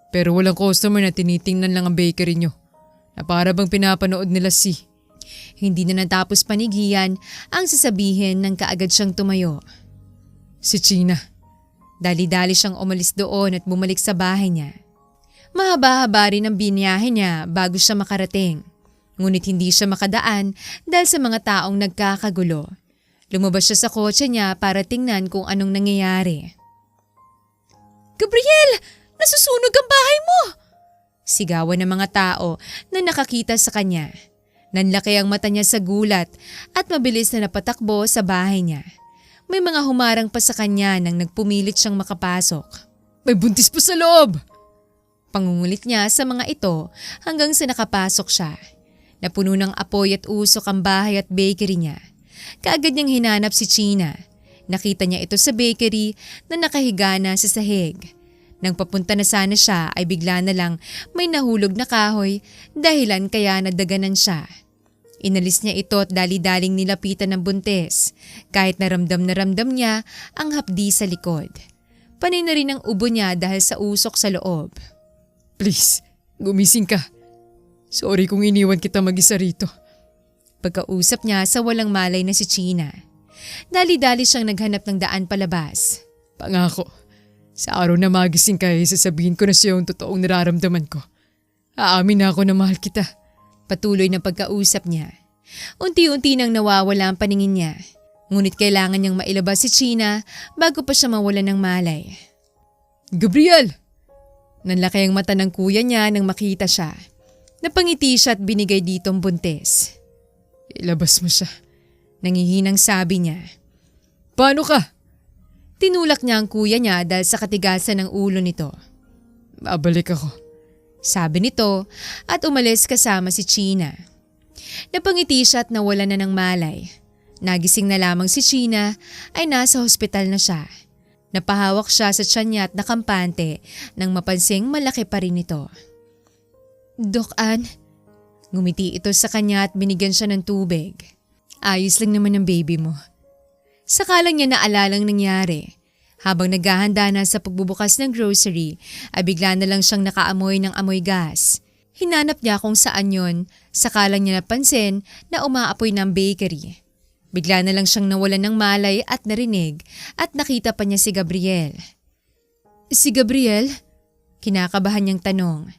Pero walang customer na tinitingnan lang ang bakery nyo. Na para bang pinapanood nila si... Hindi na natapos panigian ang sasabihin nang kaagad siyang tumayo. Si China. Dali-dali siyang umalis doon at bumalik sa bahay niya. Mahaba-haba rin ang biniyahe niya bago siya makarating. Ngunit hindi siya makadaan dahil sa mga taong nagkakagulo. Lumabas siya sa kotse niya para tingnan kung anong nangyayari. Gabriel! Nasusunog ang bahay mo! Sigawan ng mga tao na nakakita sa kanya. Nanlaki ang mata niya sa gulat at mabilis na napatakbo sa bahay niya. May mga humarang pa sa kanya nang nagpumilit siyang makapasok. May buntis pa sa loob! Pangungulit niya sa mga ito hanggang sa nakapasok siya. Napuno ng apoy at usok ang bahay at bakery niya. Kaagad niyang hinanap si China. Nakita niya ito sa bakery na nakahiga na sa sahig. Nang papunta na sana siya ay bigla na lang may nahulog na kahoy dahilan kaya nadaganan siya. Inalis niya ito at dali-daling nilapitan ng buntis kahit na ramdam niya ang hapdi sa likod. Panay na rin ang ubo niya dahil sa usok sa loob. Please, gumising ka. Sorry kung iniwan kita mag-isa rito. Pagkausap niya sa walang malay na si China. Dali-dali siyang naghanap ng daan palabas. Pangako, sa araw na magising ka sasabihin ko na sa'yo ang totoong nararamdaman ko. Aamin na ako na mahal kita. Patuloy na pagkausap niya. Unti-unti nang nawawala ang paningin niya. Ngunit kailangan niyang mailabas si China bago pa siya mawalan ng malay. Gabriel! Nanlaki ang mata ng kuya niya nang makita siya. Napangiti siya at binigay dito ang buntis. Ilabas mo siya. Nangihinang sabi niya. Paano ka? Tinulak niya ang kuya niya dahil sa katigasan ng ulo nito. Babalik ako. Sabi nito at umalis kasama si China. Napangiti siya at nawala na ng malay. Nagising na lamang si China ay nasa hospital na siya. Napahawak siya sa tiyan niya at nakampante nang mapansing malaki pa rin ito. Doc Ann, ngumiti ito sa kanya at binigyan siya ng tubig. Ayos lang naman ang baby mo. Saka lang niya naalalang nangyari. Habang naghahanda na sa pagbubukas ng grocery, ay bigla na lang siyang nakaamoy ng amoy gas. Hinanap niya kung saan yon, saka lang niya napansin na umaapoy ng bakery. Bigla na lang siyang nawalan ng malay at narinig at nakita pa niya si Gabriel. Si Gabriel? Kinakabahan niyang tanong.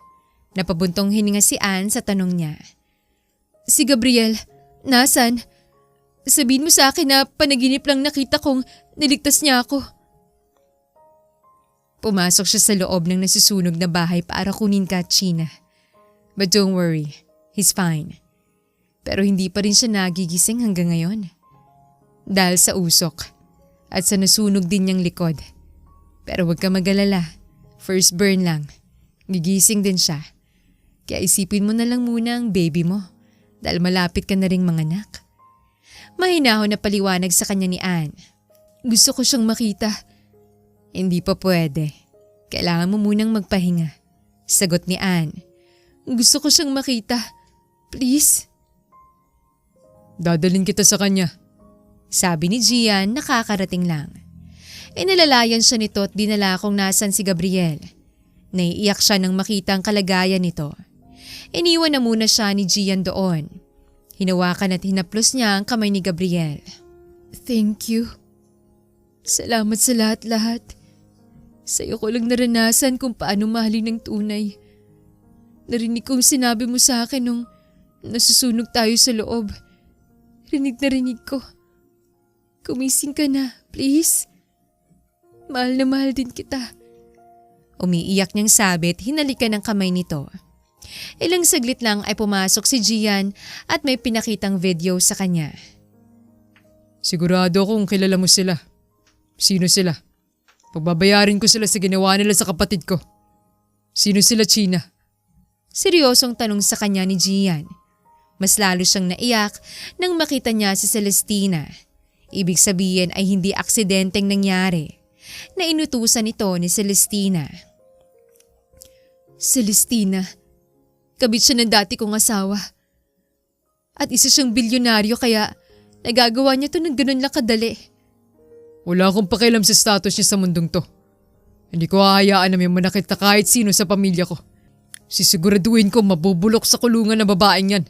Napabuntong hininga si Ann sa tanong niya. Si Gabriel, nasan? Sabihin mo sa akin na panaginip lang nakita kong niligtas niya ako. Pumasok siya sa loob ng nasusunog na bahay para kunin ka, China. But don't worry, he's fine. Pero hindi pa rin siya nagigising hanggang ngayon. Dahil sa usok at sa nasunog din niyang likod. Pero huwag ka mag-alala, first burn lang. Gigising din siya. Kaya isipin mo na lang muna ang baby mo dahil malapit ka na ring manganak. Mahinahon na paliwanag sa kanya ni Ann. Gusto ko siyang makita. Hindi pa pwede. Kailangan mo munang magpahinga. Sagot ni Ann. Gusto ko siyang makita. Please? Dadalhin kita sa kanya. Sabi ni Gian, nakakarating lang. Inalalayan siya nito at dinala kung nasan si Gabriel. Naiiyak siya nang makita ang kalagayan nito. Iniwan na muna siya ni Gian doon. Hinawakan at hinaplos niya ang kamay ni Gabriel. Thank you. Salamat sa lahat-lahat. Sa'yo ko lang naranasan kung paano mahalin ng tunay. Narinig kong sinabi mo sa akin nung nasusunog tayo sa loob. Rinig na rinig ko. Kumising ka na, please. Mahal na mahal din kita. Umiiyak niyang sabit, hinalikan ng kamay nito. Ilang saglit lang ay pumasok si Gian at may pinakitang video sa kanya. Sigurado akong kilala mo sila. Sino sila? Pagbabayarin ko sila sa ginawa nila sa kapatid ko. Sino sila, China? Seryosong tanong sa kanya ni Gian. Mas lalo siyang naiyak nang makita niya si Celestina. Ibig sabihin ay hindi aksidenteng nangyari. Na inutusan ito ni Celestina. Celestina, kabit siya ng dati kong asawa. At isa siyang bilyonaryo kaya nagagawa niya to ng ganun lang kadali. Wala akong pakialam sa status niya sa mundong to. Hindi ko hahayaan na may manakit na kahit sino sa pamilya ko. Sisiguraduhin ko mabubulok sa kulungan na babaeng yan.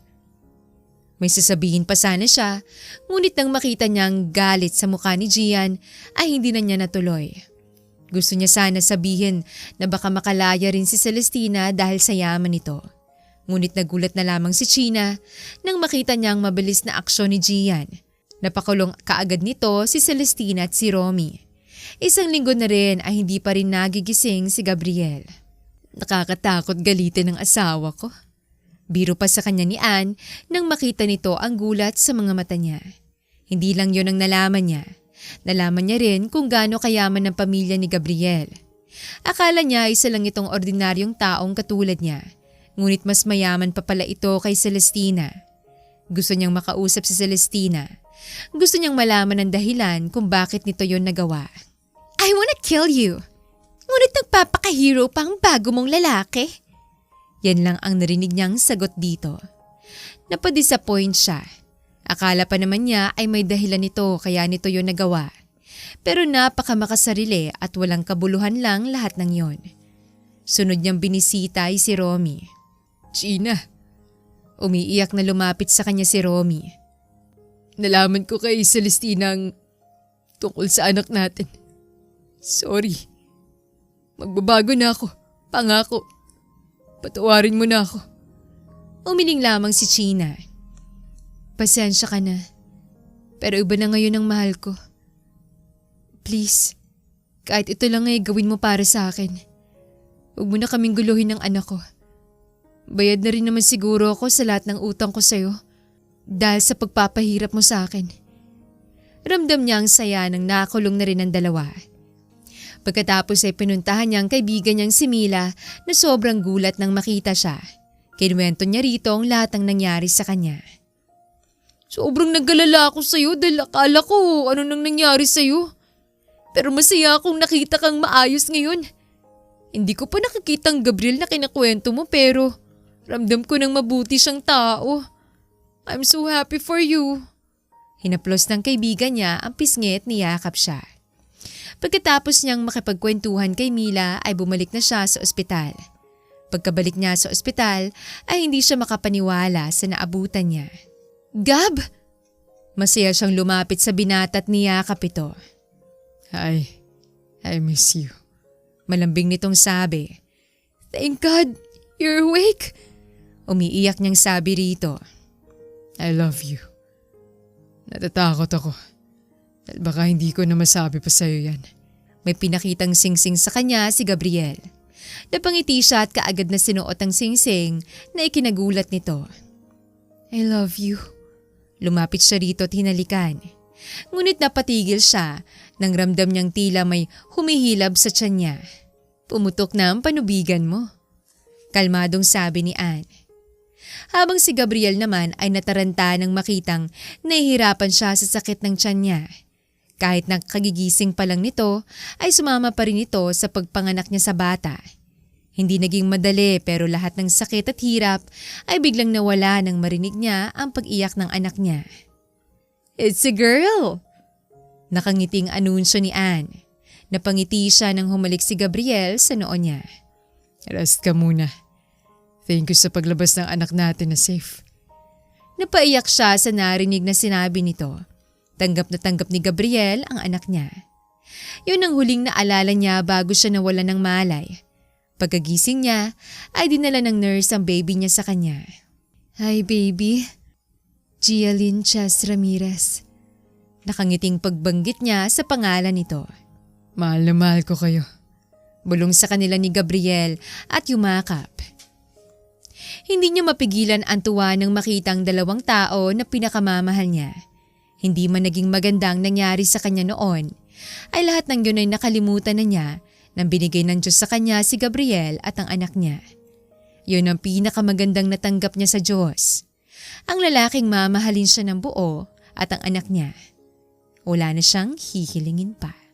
May sasabihin pa sana siya, ngunit nang makita niyang galit sa mukha ni Gian ay hindi na niya natuloy. Gusto niya sana sabihin na baka makalaya rin si Celestina dahil sa yaman nito. Ngunit nagulat na lamang si China nang makita niyang mabilis na aksyon ni Gian. Napakulong kaagad nito si Celestina at si Romy. Isang linggo na rin ay hindi pa rin nagigising si Gabriel. Nakakatakot galitin ng asawa ko. Biro pa sa kanya ni Ann nang makita nito ang gulat sa mga mata niya. Hindi lang yon ang nalaman niya. Nalaman niya rin kung gaano kayaman ng pamilya ni Gabriel. Akala niya isa lang itong ordinaryong taong katulad niya. Ngunit mas mayaman pa pala ito kay Celestina. Gusto niyang makausap si Celestina. Gusto niyang malaman ang dahilan kung bakit nito yon nagawa. I wanna kill you. Ngunit nagpapakahero pa ang bago mong lalaki. Yan lang ang narinig niyang sagot dito. Napadisappoint siya. Akala pa naman niya ay may dahilan nito kaya nito yon nagawa. Pero napakamakasarili at walang kabuluhan lang lahat ng yon. Sunod niyang binisita ay si Romy. China. Umiiyak na lumapit sa kanya si Romy. Nalaman ko kay Celestina ang tungkol sa anak natin. Sorry. Magbabago na ako. Pangako. Patawarin mo na ako. Umiling lamang si China. Pasensya ka na. Pero iba na ngayon ang mahal ko. Please, kahit ito lang ay gawin mo para sa akin. Huwag mo na kaming guluhin ng anak ko. Bayad na rin naman siguro ako sa lahat ng utang ko sa'yo dahil sa pagpapahirap mo sa akin. Ramdam niya ang saya nang nakulong na rin ang dalawa. Pagkatapos ay pinuntahan niya ang kaibigan niyang si Mila na sobrang gulat nang makita siya. Kinuwento niya rito ang lahat ng nangyari sa kanya. Sobrang naggalala ako sa'yo dahil akala ko ano nang nangyari sa'yo. Pero masaya akong nakita kang maayos ngayon. Hindi ko pa nakikita ang Gabriel na kinakwento mo pero ramdam ko nang mabuti siyang tao. I'm so happy for you. Hinaplos ng kaibigan niya ang pisngi at niyakap siya. Pagkatapos niyang makipagkwentuhan kay Mila ay bumalik na siya sa ospital. Pagkabalik niya sa ospital ay hindi siya makapaniwala sa naabutan niya. Gab! Masaya siyang lumapit sa binata at niyakap ito. Hi, I miss you. Malambing nitong sabi. Thank God, you're awake. Umiiyak niyang sabi rito. I love you. Natatakot ako. Dahil baka hindi ko na masabi pa sa'yo yan. May pinakitang singsing sa kanya si Gabriel. Napangiti siya at kaagad na sinuot ang singsing na ikinagulat nito. I love you. Lumapit siya rito at hinalikan. Ngunit napatigil siya nang ramdam niyang tila may humihilab sa tiyan niya. Pumutok na ang panubigan mo. Kalmadong sabi ni Ann. Habang si Gabriel naman ay nataranta nang makitang nahihirapan siya sa sakit ng tiyan niya. Kahit nakagigising pa lang nito ay sumama pa rin ito sa pagpanganak niya sa bata. Hindi naging madali pero lahat ng sakit at hirap ay biglang nawala nang marinig niya ang pag-iyak ng anak niya. It's a girl! Nakangiting anunsyo ni Ann. Napangiti siya nang humalik si Gabriel sa noo niya. Rest ka muna. Thank you sa paglabas ng anak natin na safe. Napaiyak siya sa narinig na sinabi nito. Tanggap na tanggap ni Gabriel ang anak niya. Yun ang huling naalala niya bago siya nawala ng malay. Pagkagising niya ay dinala ng nurse ang baby niya sa kanya. Hi baby, Gialyn Chas Ramirez. Nakangiting pagbanggit niya sa pangalan nito. Mahal na mahal ko kayo. Bulong sa kanila ni Gabriel at yumakap. Hindi niya mapigilan ang tuwa nang makitang dalawang tao na pinakamamahal niya. Hindi man naging magandang nangyari sa kanya noon, ay lahat ng yun ay nakalimutan na niya nang binigay ng Diyos sa kanya si Gabriel at ang anak niya. Yun ang pinakamagandang natanggap niya sa Diyos. Ang lalaking mamahalin siya ng buo at ang anak niya. Wala na siyang hihilingin pa.